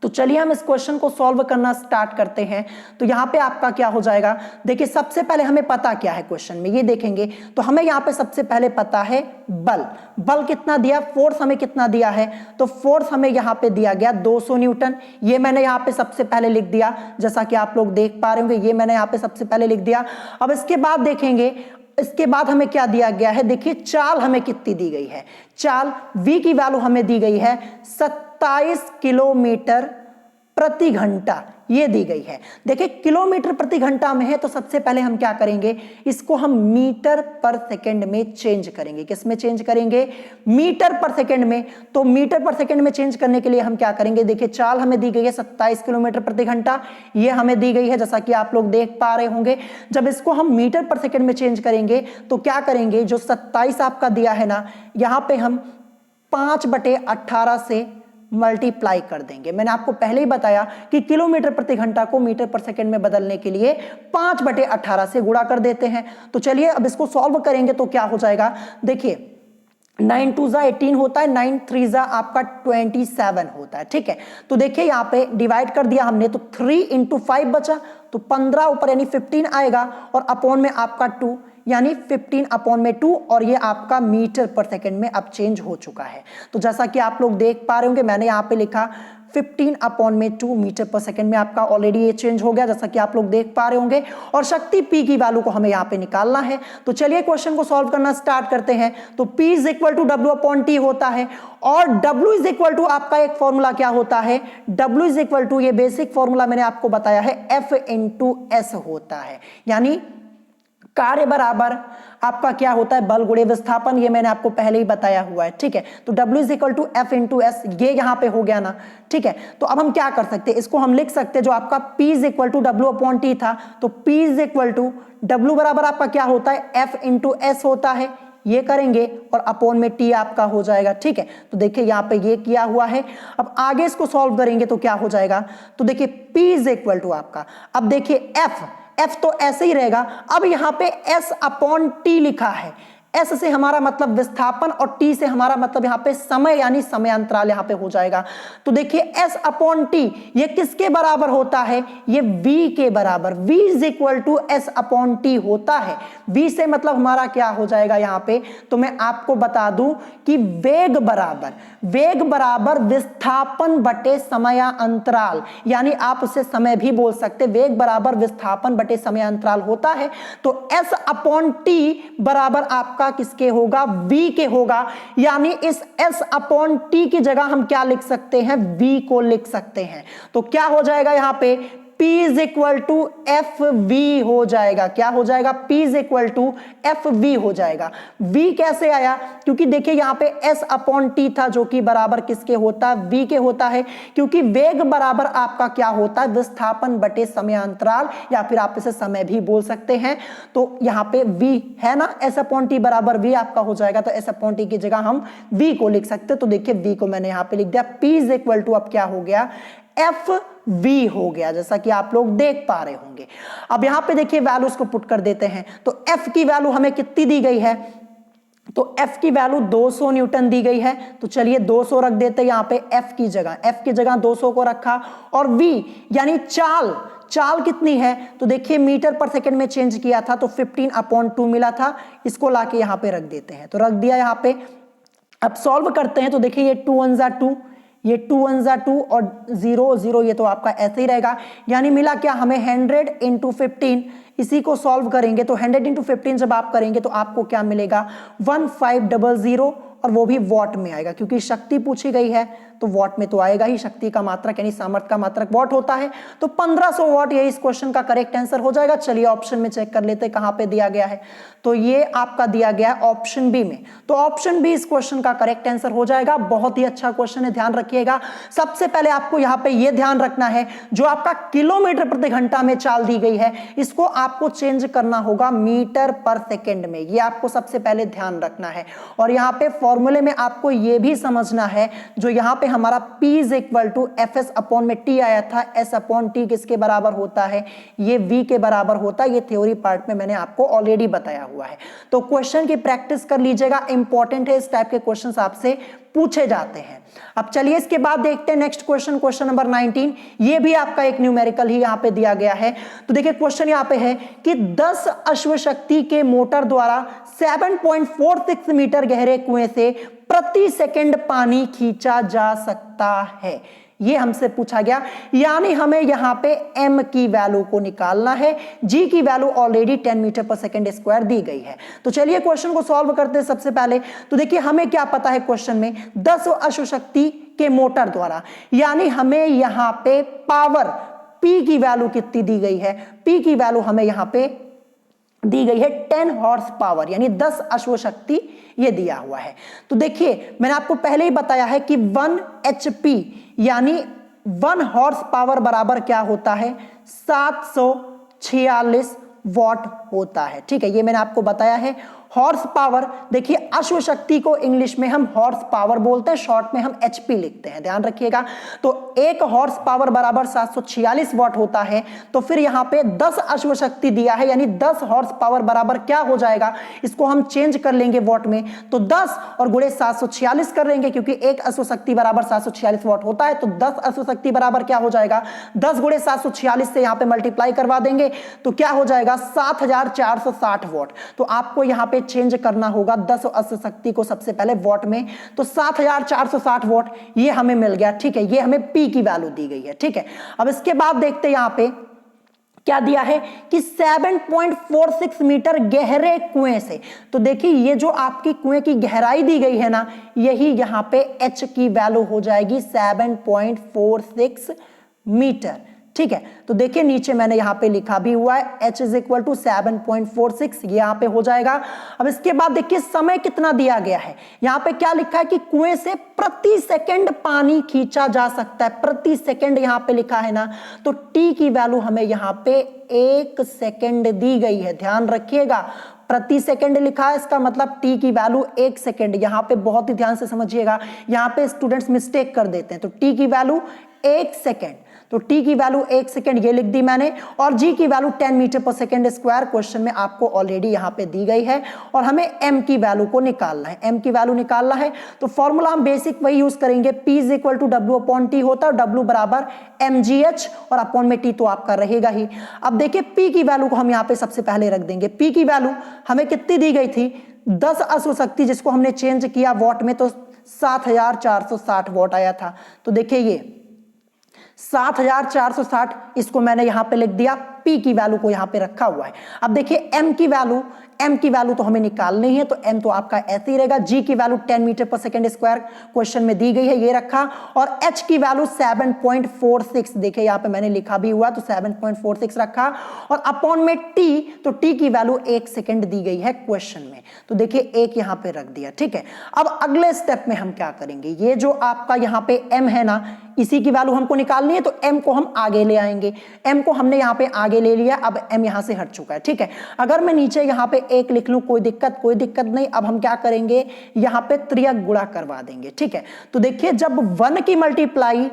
तो चलिए हम इस क्वेश्चन को सॉल्व करना स्टार्ट करते हैं। तो यहाँ पे आपका क्या हो जाएगा, देखिए सबसे पहले हमें पता क्या है क्वेश्चन में, ये देखेंगे तो हमें यहाँ पे सबसे पहले पता है बल कितना दिया, फोर्स हमें कितना दिया है, तो फोर्स हमें यहाँ पे दिया गया 200 न्यूटन। ये मैंने यहाँ पे सबसे पहले लिख दिया, जैसा कि आप लोग देख पा रहे होंगे, ये मैंने यहाँ पे सबसे पहले लिख दिया। अब इसके बाद देखेंगे, इसके बाद हमें क्या दिया गया है, देखिए चाल हमें कितनी दी गई है, चाल v की वैल्यू हमें दी गई है 27 किलोमीटर प्रति घंटा, ये दी गई है। देखिए किलोमीटर प्रति घंटा में है, तो सबसे पहले हम क्या करेंगे, इसको हम मीटर पर सेकंड में चेंज करेंगे। किस में चेंज करेंगे, मीटर पर सेकंड में। तो मीटर पर सेकंड में चेंज करने के लिए हम क्या करेंगे, देखिए चाल हमें दी गई है 27 किलोमीटर प्रति घंटा, ये हमें दी गई है जैसा कि आप लोग देख पा रहे होंगे। जब इसको हम मीटर पर सेकंड में चेंज करेंगे तो क्या करेंगे, जो 27 आपका दिया है ना, यहां पे हम 5/18 से मल्टीप्लाई कर देंगे। मैंने आपको पहले ही बताया कि किलोमीटर प्रति घंटा को मीटर पर सेकंड में बदलने के लिए 5/18 से गुणा कर देते हैं। तो चलिए अब इसको सॉल्व करेंगे तो क्या हो जाएगा, देखिए 9 2 जा 18 होता है, 9 3 जा आपका 27 होता है, ठीक है। तो देखिए यहाँ पे डिवाइड कर दिया हमने, तो 3 × 5 बचा, तो 15 ऊपर यानी 15 आएगा, और अपॉन में आपका 2 यानी 15/2, और ये आपका मीटर पर सेकंड में अब चेंज हो चुका है। तो जैसा कि आप लोग देख पा रहे होंगे, मैंने यहाँ पे लिखा 15/2 मीटर पर सेकंड में आपका ऑलरेडी ये चेंज हो गया, जैसा कि आप लोग देख पा रहे होंगे। और शक्ति P की वैल्यू को हमें यहाँ पे निकालना है। तो चलिए क्वेश्चन को सॉल्व करना स्टार्ट करते हैं। तो P = W/T होता है, और W आपका एक फॉर्मूला क्या होता है, W ये बेसिक फॉर्मूला मैंने आपको बताया है, F × S होता है। यानी कार्य बराबर आपका क्या होता है, बल गुणे विस्थापन, ये मैंने आपको पहले ही बताया हुआ है, ठीक है। तो W = F × S, ये यहां पे हो गया ना, ठीक है। तो अब हम क्या कर सकते हैं, इसको हम लिख सकते हैं, जो आपका P = W/T था, तो P = W बराबर आपका क्या होता है, F × S होता है, ये करेंगे और अपॉन में T आपका हो जाएगा, ठीक है। तो देखिए यहाँ पे ये किया हुआ है। अब आगे इसको सॉल्व करेंगे तो क्या हो जाएगा, तो देखिए P = आपका, अब देखिए F तो ऐसे ही रहेगा। अब यहां पे S/T लिखा है, S से हमारा मतलब विस्थापन और T से हमारा मतलब यहाँ पे समय, यानी समय अंतराल यहाँ पे हो जाएगा। तो देखिए S/T ये किसके बराबर होता है, ये V के बराबर, V = S/T होता है। V से मतलब हमारा क्या हो जाएगा यहाँ पे, तो मैं आपको बता दूं कि वेग बराबर विस्थापन बटे समय अंतराल, यानी आप उसे समय भी बोल सकते, वेग बराबर विस्थापन बटे समय अंतराल होता है। तो S/T बराबर आपका किसके होगा, V के होगा। यानी इस S/T की जगह हम क्या लिख सकते हैं, V को लिख सकते हैं। तो क्या हो जाएगा यहाँ पे, P = FV हो जाएगा। क्या हो जाएगा, P = FV हो जाएगा। V कैसे आया, क्योंकि देखिए यहाँ पे S/T था, जो कि बराबर किसके होता है, V के होता है, क्योंकि वेग बराबर आपका क्या होता है, विस्थापन बटे समय अंतराल, या फिर आप इसे समय भी बोल सकते हैं। तो यहाँ पे V है ना, S/T बराबर V आपका हो जाएगा, तो S/T की जगह हम V को लिख सकते। तो देखिए V को मैंने यहाँ पे लिख दिया, P = अब क्या हो गया, FV हो गया, जैसा कि आप लोग देख पा रहे होंगे। अब यहां पे देखिए वैल्यूज को पुट कर देते हैं। तो F की वैल्यू हमें कितनी दी गई है, तो F की वैल्यू 200 न्यूटन दी गई है। तो चलिए 200 रख देते हैं यहाँ पे F की जगह 200 को रखा। और V यानी चाल कितनी है, तो देखिए मीटर पर सेकंड में चेंज किया था, तो 15/2 मिला था, इसको लाके यहाँ पे रख देते हैं। तो रख दिया यहाँ पे। अब सॉल्व करते हैं, तो देखिए ये 2 1 जा 2, ये 2 1 जा 2, और 0 0 ये तो आपका ऐसे ही रहेगा। यानी मिला क्या हमें, 100 × 15। इसी को सॉल्व करेंगे तो 100 × 15 जब आप करेंगे तो आपको क्या मिलेगा, 1500, और वो भी वॉट में आएगा, क्योंकि शक्ति पूछी गई है तो वॉट में तो आएगा ही। शक्ति का मात्रक यानी सामर्थ्य का मात्रक वॉट होता है। तो 1500 वॉट ये इस क्वेश्चन का करेक्ट आंसर हो जाएगा। चलिए ऑप्शन में चेक कर लेते हैं कहां पे दिया गया है। तो ये आपका दिया गया है ऑप्शन बी में। तो ऑप्शन बी इस क्वेश्चन का करेक्ट आंसर हो जाएगा। बहुत ही अच्छा क्वेश्चन है, ध्यान रखिएगा। सबसे पहले आपको यहां पे ये ध्यान रखना है, जो आपका किलोमीटर प्रति घंटा में चाल दी गई है, इसको आपको चेंज करना होगा मीटर पर सेकेंड में। ये आपको सबसे पहले ध्यान रखना है। और यहां पे फॉर्मूले में आपको ये भी समझना है, जो यहां पे हमारा P = Fs/T आया था, S/T किसके बराबर होता है, ये V के बराबर होता है। ये थ्योरी पार्ट में मैंने आपको ऑलरेडी बताया हुआ है। तो क्वेश्चन की प्रैक्टिस कर लीजिएगा, इंपॉर्टेंट है। इस टाइप के क्वेश्चन आपसे पूछे जाते हैं। अब चलिए इसके बाद देखते हैं नेक्स्ट क्वेश्चन, क्वेश्चन नंबर 19। ये भी आपका एक न्यूमेरिकल ही यहां पे दिया गया है। तो देखिए क्वेश्चन यहां पे है कि 10 अश्व शक्ति के मोटर द्वारा 7.46 मीटर गहरे कुएं से प्रति सेकंड पानी खींचा जा सकता है, ये हमसे पूछा गया। यानी हमें यहां पे m की वैल्यू को निकालना है, g की वैल्यू ऑलरेडी 10 मीटर पर सेकंड स्क्वायर दी गई है। तो चलिए क्वेश्चन को सॉल्व करते हैं सबसे पहले। तो देखिए हमें क्या पता है क्वेश्चन में 10 अश्व शक्ति के मोटर द्वारा, यानी हमें यहां पे पावर p की वैल्यू कितनी दी गई है, p की वैल्यू हमें यहां पे दी गई है 10 हॉर्स पावर, यानी 10 अश्व शक्ति ये दिया हुआ है। तो देखिए मैंने आपको पहले ही बताया है कि 1 HP यानी 1 हॉर्स पावर बराबर क्या होता है, 746 वॉट होता है। ठीक है, ये मैंने आपको बताया है। हॉर्स पावर, देखिए अश्व शक्ति को इंग्लिश में हम हॉर्स पावर बोलते हैं, शॉर्ट में हम HP लिखते हैं, ध्यान रखिएगा। तो 1 हॉर्स पावर बराबर 746 वॉट होता है। तो फिर यहां पे 10 अश्व शक्ति दिया है, यानी 10 हॉर्स पावर बराबर क्या हो जाएगा, इसको हम चेंज कर लेंगे वॉट में। तो 10 और गुणे 746 कर लेंगे, क्योंकि 1 अश्व शक्ति बराबर 746 वॉट होता है। तो 10 अश्व शक्ति बराबर क्या हो जाएगा, 10 गुणे 746 से यहां पे मल्टीप्लाई करवा देंगे तो क्या हो जाएगा 7460 वॉट। तो आपको यहां पे चेंज करना होगा 10 अश्व शक्ति को सबसे पहले वॉट में। तो 7460 वॉट ये हमें मिल गया। ठीक है, ये हमें P की वैल्यू दी गई है। ठीक है, अब इसके बाद देखते हैं यहां पे क्या दिया है कि 7.46 मीटर गहरे कुएं से। तो देखिए ये जो आपकी कुएं की गहराई दी गई है ना, यही यहां पे H की वैल्यू हो जाएगी 7.46 मीटर। ठीक है, तो देखिए नीचे मैंने यहां पे लिखा भी हुआ है H इज इक्वल टू 7.46, ये यहां पे हो जाएगा। अब इसके बाद देखिए समय कितना दिया गया है, यहां पे क्या लिखा है कि कुएं से प्रति सेकंड पानी खींचा जा सकता है, प्रति सेकंड यहां पे लिखा है ना। तो T की वैल्यू हमें यहां पे 1 सेकंड दी गई है, ध्यान रखिएगा। प्रति सेकंड लिखा है, इसका मतलब T की वैल्यू 1 सेकंड। यहां पे बहुत ही ध्यान से समझिएगा, यहां पे स्टूडेंट्स मिस्टेक कर देते हैं। तो T की वैल्यू 1 सेकंड, तो T की वैल्यू 1 सेकंड ये लिख दी मैंने, और G की वैल्यू 10 मीटर पर सेकंड स्क्वायर क्वेश्चन में आपको ऑलरेडी यहां पे दी गई है। और हमें M की वैल्यू को निकालना है, M की वैल्यू निकालना है। तो फॉर्मूला हम बेसिक वही यूज करेंगे, P is equal to W upon T होता है, और W बराबर mgh और अपॉन में T तो आपका रहेगा ही। अब देखिए P की वैल्यू को हम यहाँ पे सबसे पहले रख देंगे। P की वैल्यू हमें कितनी दी गई थी, 10 अश्व शक्ति, जिसको हमने चेंज किया वॉट में, तो 7460 वॉट आया था। तो देखिए ये 7460, इसको मैंने यहां पे लिख दिया, P की वैल्यू को यहां पे रखा हुआ है। अब देखिए M की वैल्यू तो हमें निकालनी है, तो M तो आपका ऐसे ही रहेगा। G की वैल्यू 10 मीटर पर सेकंड स्क्वायर क्वेश्चन में दी गई है, ये रखा। और H की वैल्यू 7.46, देखिए यहां पे मैंने लिखा भी हुआ, तो 7.46 रखा। और अपॉन में T, तो T की वैल्यू 1 सेकंड दी गई है क्वेश्चन में, तो देखिए 1 यहां पे रख दिया। ठीक है, अब अगले स्टेप में हम क्या करेंगे, ये जो आपका यहां पे M है ना, इसी की वैल्यू हमको निकालनी है, तो M को हम आगे ले आएंगे। M को हमने यहां पे आगे ले लिया, अब M यहां से हट चुका है। ठीक है, अगर मैं नीचे यहां पे 1 लिख लूं, कोई दिक्कत नहीं। अब हम क्या करेंगे, यहां पे त्रियक गुणा करवा देंगे। ठीक है, तो देखिए जब 1 की मल्टीप्लाई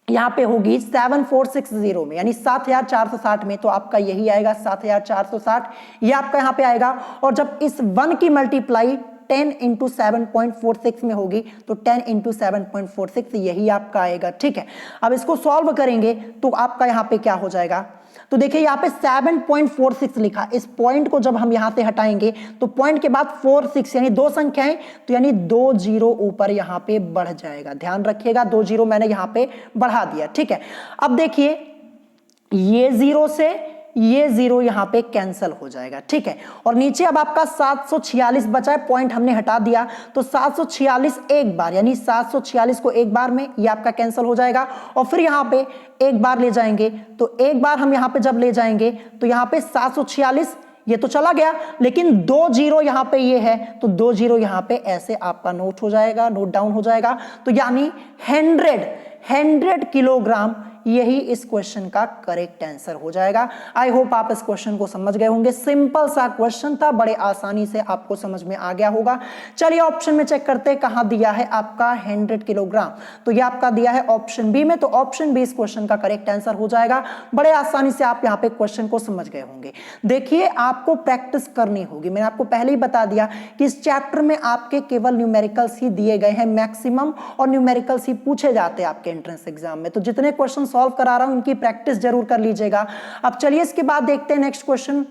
यहां पे होगी 7460 में, यानी 7460 में, तो आपका यही आएगा 7460, ये आपका यहां पे आएगा। और जब इस 1 की मल्टीप्लाई 10 इंटू 7.46 में होगी, तो 10 इंटू 7.46 यही आपका आएगा। ठीक है, अब इसको सॉल्व करेंगे तो आपका यहां पे क्या हो जाएगा, तो देखिए यहां पे 7.46 लिखा, इस पॉइंट को जब हम यहां से हटाएंगे तो पॉइंट के बाद 46 यानी 2 संख्याएं, तो यानी 2 जीरो ऊपर यहां पे बढ़ जाएगा, ध्यान रखिएगा 2 जीरो मैंने यहां पे बढ़ा दिया। ठीक है, अब देखिए ये जीरो से ये जीरो यहां पे कैंसिल हो जाएगा। ठीक है, और नीचे अब आपका 746 बचा है, पॉइंट हमने हटा दिया, तो 746 एक बार, यानी 746 को एक बार में ये आपका कैंसिल हो जाएगा। और फिर यहां पे एक बार ले जाएंगे, तो एक बार हम यहां पे जब ले जाएंगे तो यहां पे 746 ये तो चला गया, लेकिन 2 जीरो यहां पे ये है, तो 2 जीरो यहां पे ऐसे आपका नोट हो जाएगा, नोट डाउन हो जाएगा। तो यानी 100 किलोग्राम यही इस क्वेश्चन का करेक्ट आंसर हो जाएगा। आई होप आप इस क्वेश्चन को समझ गए होंगे। सिंपल सा क्वेश्चन था, बड़े आसानी से आपको समझ में आ गया होगा। चलिए ऑप्शन में चेक करते हैं कहां दिया है आपका 100 किलोग्राम। तो ये आपका दिया है ऑप्शन बी में, तो ऑप्शन बी इस क्वेश्चन का करेक्ट आंसर हो जाएगा। बड़े आसानी से आप यहां पे क्वेश्चन को समझ गए होंगे। देखिए आपको प्रैक्टिस करनी होगी। मैंने आपको पहले ही बता दिया कि इस चैप्टर में आपके केवल न्यूमेरिकल्स ही दिए गए हैं मैक्सिमम, और न्यूमेरिकल्स ही पूछे जाते हैं आपके एंट्रेंस एग्जाम में। तो जितने क्वेश्चन सॉल्व करा रहा हूं उनकी प्रैक्टिस जरूर कर लीजिएगा। अब चलिए इसके बाद देखते हैं नेक्स्ट क्वेश्चन।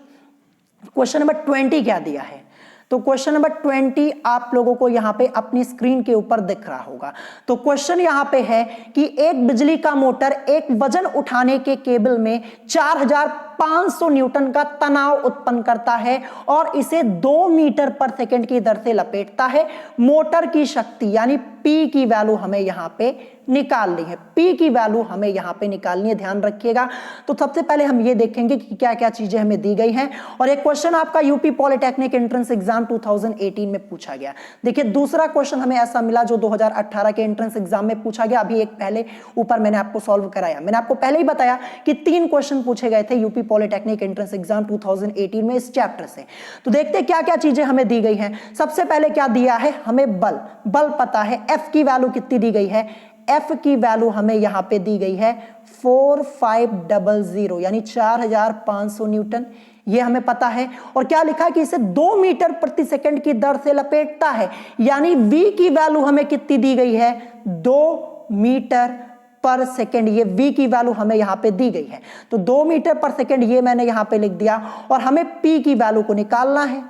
क्वेश्चन नंबर 20 क्या दिया है। तो क्वेश्चन नंबर 20 आप लोगों को यहां पे अपनी स्क्रीन के ऊपर दिख रहा होगा। तो क्वेश्चन यहां पे है कि एक बिजली का मोटर एक वजन उठाने के केबल में 4500 न्यूटन का तनाव उत्पन्न करता है और इसे 2 मीटर पर सेकंड की दर से लपेटता है। मोटर की शक्ति यानी P की वैल्यू हमें यहां पे निकालनी है। P की वैल्यू हमें यहां पे निकालनी है, ध्यान रखिएगा। तो सबसे पहले हम ये देखेंगे कि क्या क्या चीजें हमें दी गई हैं। और एक क्वेश्चन आपका यूपी पॉलिटेक्निक एंट्रेंस एग्जाम 2018 में पूछा गया। देखिए दूसरा क्वेश्चन हमें ऐसा मिला जो 2018 के एंट्रेंस एग्जाम में पूछा गया। अभी एक पहले ऊपर मैंने आपको सॉल्व कराया। मैंने आपको पहले ही बताया कि 3 क्वेश्चन पूछे गए थे यूपी पॉलिटेक्निक एंट्रेंस एग्जाम 2018 में इस चैप्टर से। तो देखते हैं क्या क्या चीजें हमें दी गई हैं। सबसे पहले क्या दिया है हमें, बल पता है। F की वैल्यू कितनी दी गई है, F की वैल्यू हमें यहां पे दी गई है 4500 यानी 4500 न्यूटन, ये हमें पता है। और क्या लिखा है कि इसे 2 मीटर प्रति सेकंड की दर से लपेटता है, यानी V की वैल्यू हमें कितनी दी गई है 2 मीटर पर सेकंड। ये V की वैल्यू हमें यहां पे दी गई है, तो 2 मीटर पर सेकंड ये मैंने यहां पे लिख दिया। और हमें P की वैल्यू को निकालना है।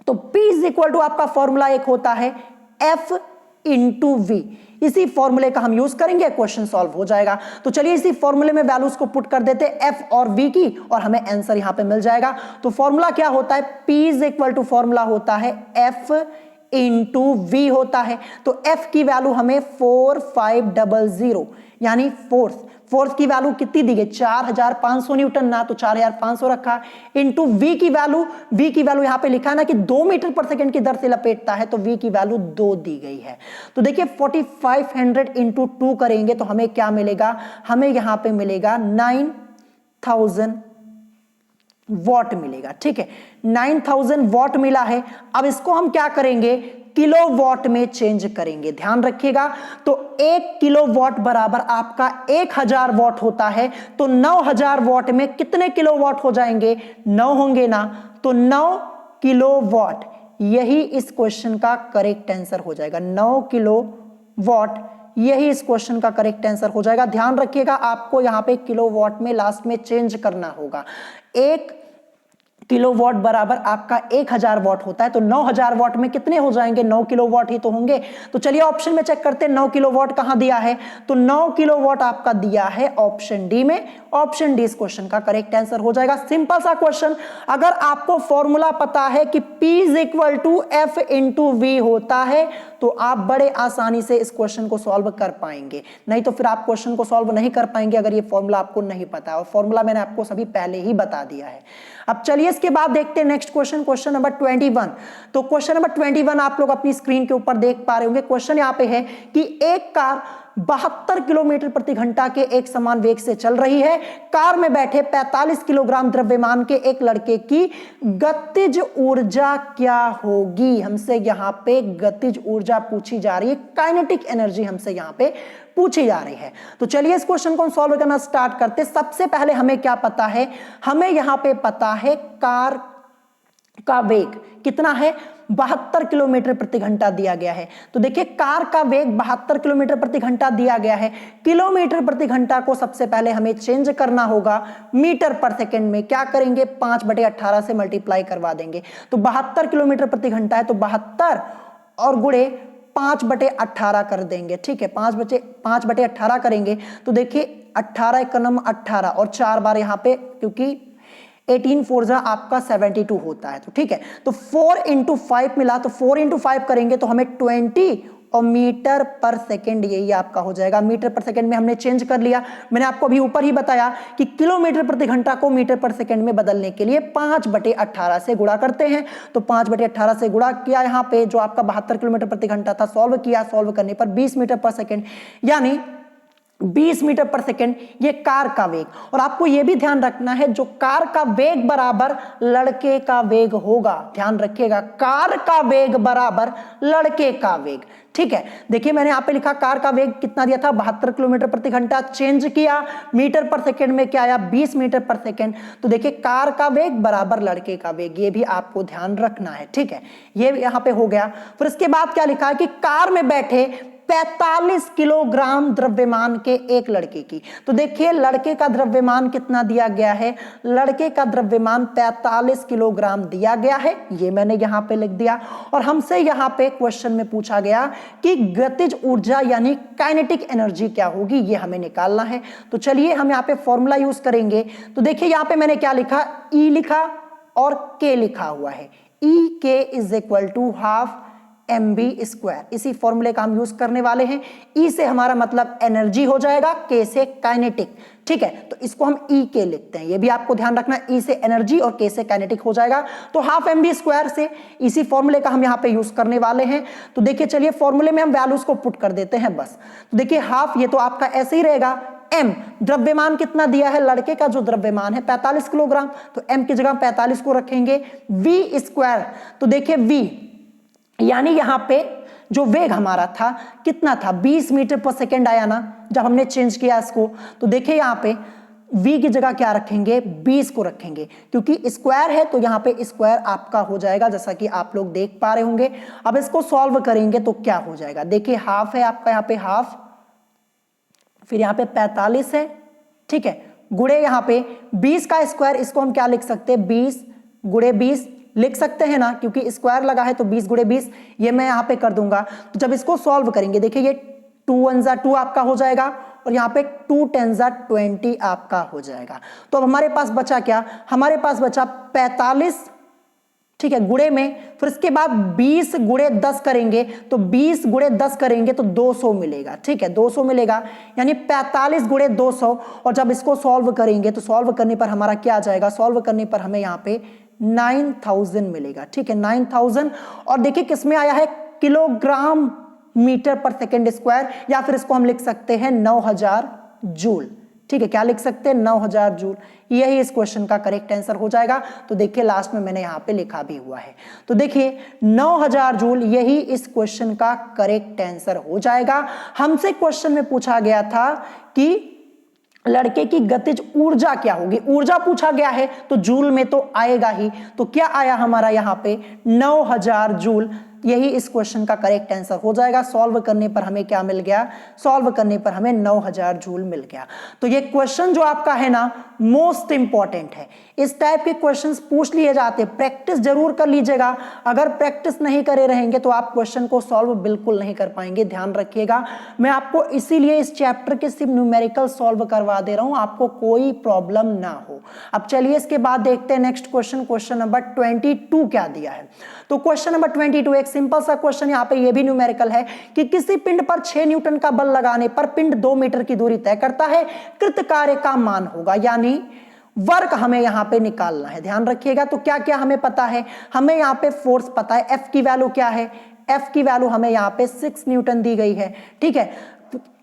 तो P इज इक्वल टू आपका फॉर्मूला एक होता है F इंटू V। इसी फॉर्मूले का हम यूज करेंगे, क्वेश्चन सॉल्व हो जाएगा। तो चलिए इसी फॉर्मूले में वैल्यूज को पुट कर देते हैं F और V की, और हमें आंसर यहां पे मिल जाएगा। तो फॉर्मूला क्या होता है, P is equal to formula होता है F इंटू V होता है। तो F की वैल्यू हमें 4500 यानी फोर्स की वैल्यू कितनी दी गई 4500 न्यूटन ना, तो 4500 रखा, इंटू V की वैल्यू यहां पे लिखा है ना कि 2 मीटर पर सेकंड की दर से लपेटता है, तो V की वैल्यू 2 दी गई है। तो देखिए 4500 इंटू 2 करेंगे तो हमें क्या मिलेगा, हमें यहां पे मिलेगा 9000 वॉट मिलेगा। ठीक है, 9000 वॉट मिला है। अब इसको हम क्या करेंगे, किलो वॉट में चेंज करेंगे, ध्यान रखिएगा। तो 1 किलो वॉट बराबर आपका 1000 वॉट होता है। तो 9000 वॉट में कितने किलो वॉट हो जाएंगे, 9 होंगे ना, तो 9 किलो वॉट, यही इस क्वेश्चन का करेक्ट आंसर हो जाएगा। 9 किलो वॉट, यही इस क्वेश्चन का करेक्ट आंसर हो जाएगा। ध्यान रखिएगा आपको यहां पे किलो वॉट में लास्ट में चेंज करना होगा। 1 किलो वॉट बराबर आपका 1000 वॉट होता है, तो 9000 वॉट में कितने हो जाएंगे, 9 किलो वॉट ही तो होंगे। तो चलिए ऑप्शन में चेक करते हैं 9 किलो वॉट कहां दिया है। तो 9 किलो वॉट आपका दिया है ऑप्शन डी में। ऑप्शन डी इस क्वेश्चन का करेक्ट आंसर हो जाएगा। सिंपल सा क्वेश्चन। अगर आपको फॉर्मूला पता है कि P is equal to F into V होता है, तो आप बड़े आसानी से इस क्वेश्चन को सॉल्व कर पाएंगे। नहीं तो फिर आप क्वेश्चन को सॉल्व नहीं कर पाएंगे अगर ये फॉर्मूला आपको नहीं पता है, और फॉर्मूला मैंने आपको सभी पहले ही बता दिया है। अब चलिए इसके बाद देखते हैं नेक्स्ट क्वेश्चन, क्वेश्चन नंबर 21। तो क्वेश्चन नंबर 21 आप लोग अपनी स्क्रीन के ऊपर देख पा रहे होंगे। क्वेश्चन यहां पे है कि एक कार 72 किलोमीटर प्रति घंटा के एक समान वेग से चल रही है। कार में बैठे 45 किलोग्राम द्रव्यमान के एक लड़के की गतिज ऊर्जा क्या होगी। हमसे यहां पे गतिज ऊर्जा पूछी जा रही है, काइनेटिक एनर्जी हमसे यहां पे पूछी जा रही है। तो चलिए इस क्वेश्चन को सॉल्व करना स्टार्ट करते। सबसे पहले हमें क्या पता है, हमें यहां पे पता है कार का वेग कितना है, 72 किलोमीटर प्रति घंटा दिया गया है। तो देखिए कार का वेग 72 किलोमीटर प्रति घंटा दिया गया है। किलोमीटर प्रति घंटा को सबसे पहले हमें चेंज करना होगा मीटर पर सेकंड में। क्या करेंगे, 5/18 से मल्टीप्लाई करवा देंगे। तो 72 किलोमीटर प्रति घंटा है, तो 72 और गुणे 5/18 कर देंगे। ठीक है, 5/18 करेंगे तो देखिए 18 एक नंबर 18 और 4 बार यहाँ पे, क्योंकि 18 4 आपका 72 होता है। तो ठीक है, तो 4 इंटू 5 मिला, तो 4 इंटू 5 करेंगे तो हमें 20 और मीटर पर सेकंड यही आपका हो जाएगा। मीटर पर सेकंड में हमने चेंज कर लिया। मैंने आपको अभी ऊपर ही बताया कि किलोमीटर प्रति घंटा को मीटर पर सेकंड में बदलने के लिए 5/18 से गुणा करते हैं। तो 5/18 से गुणा किया, यहाँ पे जो आपका 72 किलोमीटर प्रति घंटा था सॉल्व किया, सॉल्व करने पर 20 मीटर पर सेकंड, यानी 20 मीटर पर सेकेंड ये कार का वेग। और आपको ये भी ध्यान रखना है जो कार का वेग बराबर लड़के का वेग होगा, ध्यान रखिएगा, कार का वेग बराबर लड़के का वेग। ठीक है, देखिए मैंने यहां पे लिखा कार का वेग कितना दिया था 72 किलोमीटर प्रति घंटा, चेंज किया मीटर पर सेकेंड में, क्या आया 20 मीटर पर सेकेंड। तो देखिए कार का वेग बराबर लड़के का वेग, ये भी आपको ध्यान रखना है। ठीक है, ये यहां पे हो गया। फिर इसके बाद क्या लिखा है कि कार में बैठे 45 किलोग्राम द्रव्यमान के एक लड़के की। तो देखिए लड़के का द्रव्यमान कितना दिया गया है, लड़के का द्रव्यमान 45 किलोग्राम दिया गया है, ये मैंने यहां पे लिख दिया। और हमसे यहां पे क्वेश्चन में पूछा गया कि गतिज ऊर्जा यानी काइनेटिक एनर्जी क्या होगी, ये हमें निकालना है। तो चलिए हम यहां पे फॉर्मूला यूज करेंगे। तो देखिए यहां पे मैंने क्या लिखा, ई लिखा और के लिखा हुआ है, E k is equal to half mv square, इसी फॉर्मूले का हम यूज करने वाले हैं। ई से हमारा मतलब एनर्जी हो जाएगा, के से काइनेटिक। ठीक है, तो इसको हम ई के लिखते हैं, ये भी आपको ध्यान रखना, ई से एनर्जी और के से काइनेटिक हो जाएगा। तो हाफ mv स्क्वायर से इसी फॉर्मूले का हम यहाँ पे यूज करने वाले हैं। तो देखिए चलिए फॉर्मूले में हम वैल्यूज को पुट कर देते हैं बस। तो देखिए हाफ, ये तो आपका ऐसे ही रहेगा, m द्रव्यमान कितना दिया है, लड़के का जो द्रव्यमान है 45 किलोग्राम, तो m की जगह 45 को रखेंगे, v स्क्वायर। तो देखिए v यानी यहां पे जो वेग हमारा था कितना था, 20 मीटर पर सेकेंड आया ना जब हमने चेंज किया इसको। तो देखिए यहां पे v की जगह क्या रखेंगे, 20 को रखेंगे, क्योंकि स्क्वायर है तो यहां पे स्क्वायर आपका हो जाएगा, जैसा कि आप लोग देख पा रहे होंगे। अब इसको सॉल्व करेंगे तो क्या हो जाएगा, देखिए हाफ है आपका यहां पे हाफ, फिर यहां पे 45 है, ठीक है, गुणे यहां पे 20 का स्क्वायर, इसको हम क्या लिख सकते हैं, 20 गुणे 20 लिख सकते हैं ना, क्योंकि स्क्वायर लगा है तो 20 गुणे 20, ये मैं यहां पे कर दूंगा। तो जब इसको सॉल्व करेंगे देखिए ये 2 1 जा 2 आपका हो जाएगा और यहाँ पे 2 10 जा 20 आपका हो जाएगा। तो अब हमारे पास बचा क्या, हमारे पास बचा 45, ठीक है, गुणे में, फिर इसके बाद 20 गुणे 10 करेंगे, तो 20 गुणे 10 करेंगे तो 200 मिलेगा। ठीक है, 200 मिलेगा, यानी 45 गुणे 200। और जब इसको सॉल्व करेंगे तो सॉल्व करने पर हमारा क्या आ जाएगा, सॉल्व करने पर हमें यहाँ पे 9000 मिलेगा। ठीक है, 9000। और देखिए किसमें आया है, किलोग्राम मीटर पर सेकेंड स्क्वायर, या फिर इसको हम लिख सकते हैं 9000 जूल। ठीक है, क्या लिख सकते हैं, 9000 जूल, यही इस क्वेश्चन का करेक्ट आंसर हो जाएगा। तो देखिए लास्ट में मैंने यहां पे लिखा भी हुआ है, तो देखिए 9000 जूल यही इस क्वेश्चन का करेक्ट आंसर हो जाएगा। हमसे क्वेश्चन में पूछा गया था कि लड़के की गतिज ऊर्जा क्या होगी, ऊर्जा पूछा गया है तो जूल में तो आएगा ही। तो क्या आया हमारा यहाँ पे 9000 जूल, यही इस क्वेश्चन का करेक्ट आंसर हो जाएगा। सॉल्व करने पर हमें क्या मिल गया, सॉल्व करने पर हमें 9000 जूल मिल गया। तो ये क्वेश्चन जो आपका है ना मोस्ट इंपॉर्टेंट है, इस टाइप के क्वेश्चंस पूछ लिए जाते हैं, प्रैक्टिस जरूर कर लीजिएगा। अगर प्रैक्टिस नहीं करे रहेंगे तो आप क्वेश्चन को सॉल्व बिल्कुल नहीं कर पाएंगे, ध्यान रखिएगा। मैं आपको इसीलिए इस चैप्टर के सिर्फ न्यूमेरिकल सॉल्व करवा दे रहा हूं, आपको कोई प्रॉब्लम ना हो। अब चलिए इसके बाद देखते हैं नेक्स्ट क्वेश्चन, क्वेश्चन नंबर 22 क्या दिया है। तो क्वेश्चन नंबर 22 एक सिंपल सा क्वेश्चन, यहाँ पे ये भी न्यूमेरिकल है कि किसी पिंड पर 6 न्यूटन का बल लगाने पर पिंड 2 मीटर की दूरी तय करता है, कृत कार्य का मान होगा, यानी वर्क हमें यहां पे निकालना है। ध्यान रखिएगा, तो क्या क्या हमें पता है, हमें यहां पे फोर्स पता है, एफ की वैल्यू क्या है, एफ की वैल्यू हमें यहां पे 6 न्यूटन दी गई है। ठीक है,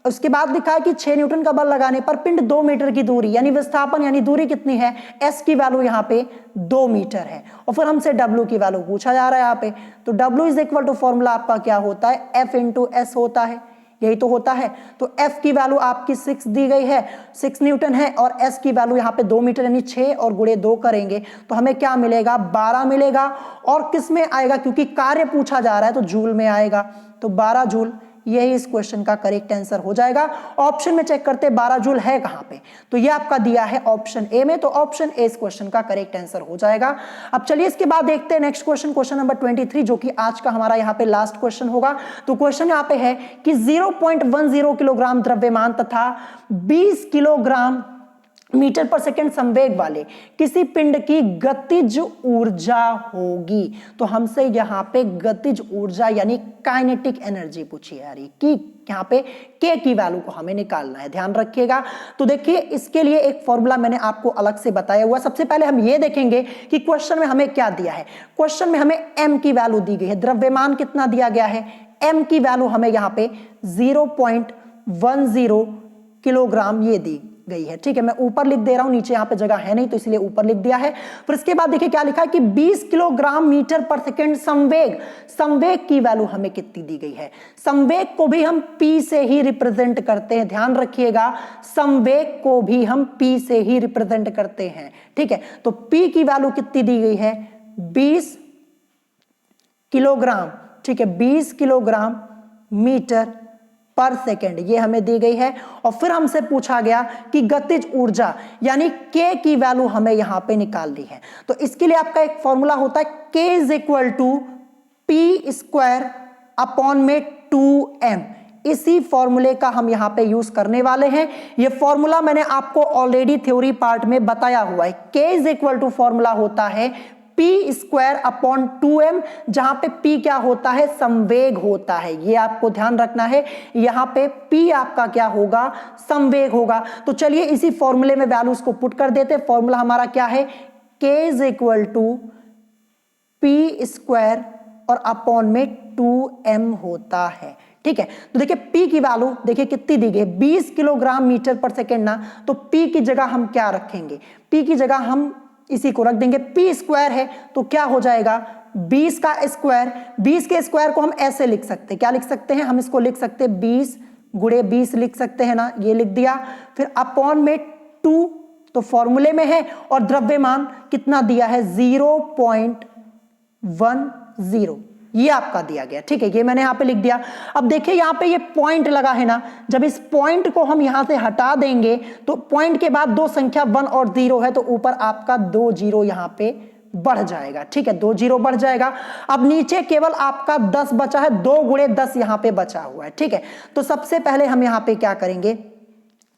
उसके बाद लिखा है कि 6 न्यूटन का बल लगाने पर पिंड 2 मीटर की दूरी, यानी विस्थापन यानी दूरी कितनी है, एस की वैल्यू यहाँ पे 2 मीटर है। और फिर हमसे डब्ल्यू की वैल्यू पूछा जा रहा है यहाँ पे, तो W is equal to formula आपका क्या होता है, एफ इंटू एस होता है, यही तो होता है। तो एफ की वैल्यू आपकी 6 दी गई है, 6 न्यूटन है, और एस की वैल्यू यहाँ पे 2 मीटर, यानी 6 और गुणे 2 करेंगे तो हमें क्या मिलेगा, 12 मिलेगा। और किस में आएगा, क्योंकि कार्य पूछा जा रहा है तो जूल में आएगा, तो 12 जूल यही इस क्वेश्चन का करेक्ट आंसर हो जाएगा। ऑप्शन में चेक करते 12 जूल है कहां पे, तो ये आपका दिया है ऑप्शन ए में, तो ऑप्शन ए इस क्वेश्चन का करेक्ट आंसर हो जाएगा। अब चलिए इसके बाद देखते हैं नेक्स्ट क्वेश्चन, क्वेश्चन नंबर 23, जो कि आज का हमारा यहाँ पे लास्ट क्वेश्चन होगा। तो क्वेश्चन यहाँ पे है कि 0.10 किलोग्राम द्रव्यमान तथा 20 किलोग्राम मीटर पर सेकेंड संवेग वाले किसी पिंड की गतिज ऊर्जा होगी। तो हमसे यहां पे गतिज ऊर्जा यानी काइनेटिक एनर्जी पूछी है यारी कि यहां पे के की वैल्यू को हमें निकालना है, ध्यान रखिएगा। तो देखिए इसके लिए एक फॉर्मूला मैंने आपको अलग से बताया हुआ। सबसे पहले हम ये देखेंगे कि क्वेश्चन में हमें क्या दिया है। क्वेश्चन में हमें एम की वैल्यू दी गई है, द्रव्यमान कितना दिया गया है, एम की वैल्यू हमें यहां पे 0.10 किलोग्राम ये दी गई है। ठीक है, मैं ऊपर लिख दे रहा हूं, नीचे यहां पे जगह है नहीं तो इसलिए ऊपर लिख दिया है। फिर इसके बाद देखिए क्या लिखा है कि 20 किलोग्राम मीटर पर सेकेंड संवेग, संवेग की वैल्यू हमें कितनी दी गई है। संवेग को भी हम p से ही रिप्रेजेंट करते हैं, ध्यान रखिएगा, संवेग को भी हम p से ही रिप्रेजेंट करते हैं। ठीक है, तो p की वैल्यू कितनी दी गई है, 20 किलोग्राम। ठीक है, 20 किलोग्राम मीटर पर सेकेंड ये हमें दी गई है। और फिर हमसे पूछा गया कि गतिज ऊर्जा यानी k की वैल्यू हमें यहां पे निकालनी है। तो इसके लिए आपका एक फॉर्मूला होता है k is equal to p square upon में 2m। इसी फॉर्मूले का हम यहां पे यूज करने वाले हैं। ये फॉर्मूला मैंने आपको ऑलरेडी थ्योरी पार्ट में बताया हुआ है। k is equal to formula होता है p स्क्वायर अपॉन 2m, जहां पे p क्या होता है, संवेग होता है। ये आपको ध्यान रखना है, यहां पे p आपका क्या होगा, संवेग होगा। तो चलिए इसी फॉर्मूले में वैल्यूज को पुट कर देते हैं। फॉर्मूला हमारा क्या है, k is equal to p square और अपॉन में 2m होता है। ठीक है, तो देखिए p की वैल्यू देखिए कितनी दी गई, 20 किलोग्राम मीटर पर सेकेंड ना, तो p की जगह हम क्या रखेंगे, p की जगह हम इसी को रख देंगे, p स्क्वायर है तो क्या हो जाएगा 20 का स्क्वायर। 20 के स्क्वायर को हम ऐसे लिख सकते हैं, क्या लिख सकते हैं, हम इसको लिख सकते हैं 20 गुणे 20 लिख सकते हैं ना, ये लिख दिया। फिर अपॉन में 2 तो फॉर्मूले में है, और द्रव्यमान कितना दिया है 0.10, ये आपका दिया गया। ठीक है, ये मैंने यहां पे लिख दिया। अब देखिए यहां पे ये पॉइंट लगा है ना, जब इस पॉइंट को हम यहां से हटा देंगे तो पॉइंट के बाद दो संख्या 1 और 0 है, तो ऊपर आपका 2 0 यहां पे बढ़ जाएगा। ठीक है, 2 0 बढ़ जाएगा। अब नीचे केवल आपका 10 बचा है, 2 गुणे 10 यहां पे बचा हुआ है। ठीक है, तो सबसे पहले हम यहां पे क्या करेंगे,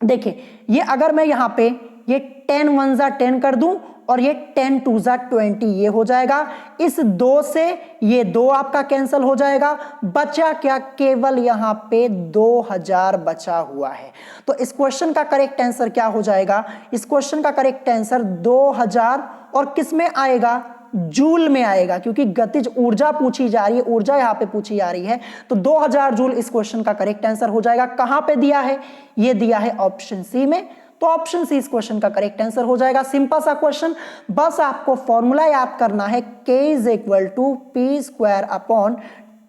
देखिए ये अगर मैं यहां पे ये 10 1 जा 10 कर दूं और ये 10 2 जा 20 ये हो जाएगा। इस 2 से ये 2 आपका कैंसिल हो जाएगा, बचा क्या, केवल यहां पे 2000 बचा हुआ है। तो इस क्वेश्चन का करेक्ट आंसर क्या हो जाएगा, इस क्वेश्चन का करेक्ट आंसर 2000 और किस में आएगा, जूल में आएगा, क्योंकि गतिज ऊर्जा पूछी जा रही है, ऊर्जा यहां पे पूछी जा रही है। तो 2000 जूल इस क्वेश्चन का करेक्ट आंसर हो जाएगा। कहां पे दिया है, ये दिया है ऑप्शन सी में, तो ऑप्शन सी इस क्वेश्चन का करेक्ट आंसर हो जाएगा। सिंपल सा क्वेश्चन, बस आपको फॉर्मूला याद करना है, k is equal to p square upon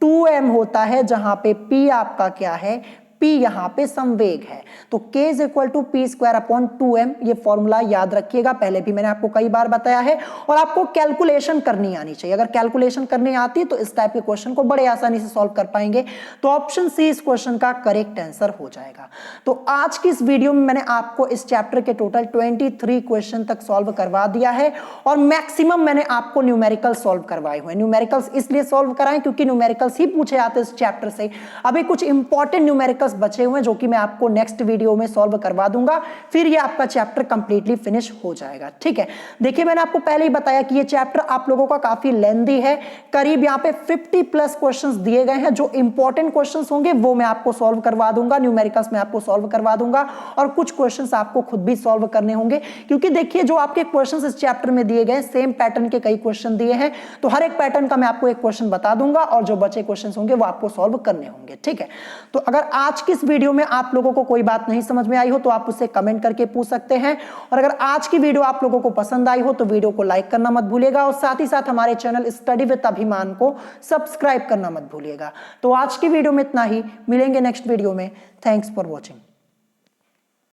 2m होता है, जहां पे p आपका क्या है, p यहां पे संवेग है। तो k is equal to p square upon 2m, ये फॉर्मूला याद रखिएगा, पहले भी मैंने आपको कई बार बताया है। और आपको कैलकुलेशन करनी आनी चाहिए, अगर कैलकुलेशन करनी आती है तो इस टाइप के क्वेश्चन को बड़े आसानी से सॉल्व कर पाएंगे। तो ऑप्शन सी इस क्वेश्चन का करेक्ट आंसर हो जाएगा। तो आज की इस वीडियो में मैंने आपको इस चैप्टर के टोटल 23 क्वेश्चन तक सॉल्व करवा दिया है, और मैक्सिमम मैंने आपको न्यूमेरिकल सॉल्व करवाए हुए हैं। न्यूमेरिकल्स इसलिए सॉल्व कराएं क्योंकि न्यूमेरिकल्स ही पूछे जाते हैं इस चैप्टर से। अभी कुछ इंपॉर्टेंट न्यूमेरिकल्स बचे हुए हैं जो कि मैं आपको नेक्स्ट वीडियो में सॉल्व करवा दूंगा, फिर ये आपका चैप्टर कंप्लीटली फिनिश हो जाएगा। ठीक है, देखिए मैंने आपको पहले ही बताया कि ये चैप्टर आप लोगों का काफी लेंथी है, करीब यहाँ पे 50 प्लस क्वेश्चंस दिए गए हैं। जो इंपॉर्टेंट क्वेश्चंस होंगे वो मैं आपको सॉल्व करवा दूंगा, न्यूमेरिकल्स में आपको सॉल्व करवा दूंगा, और कुछ क्वेश्चंस आपको खुद भी सॉल्व करने होंगे, क्योंकि देखिए जो आपके क्वेश्चंस इस चैप्टर में दिए गए सेम पैटर्न के कई क्वेश्चन दिए हैं, तो हर एक पैटर्न का मैं आपको एक क्वेश्चन बता दूंगा, और जो बचे क्वेश्चन होंगे वो आपको सॉल्व करने होंगे। ठीक है, तो अगर आज की इस वीडियो में आप लोगों को कोई बात नहीं समझ में आई हो तो आप उससे कमेंट करके पूछ सकते हैं, और अगर आज की वीडियो आप लोगों को पसंद आई हो तो वीडियो को लाइक करना मत भूलिएगा, और साथ ही साथ हमारे चैनल स्टडी विद अभिमान को सब्सक्राइब करना मत भूलिएगा। तो आज की वीडियो में इतना ही, मिलेंगे नेक्स्ट वीडियो में। Thanks for watching.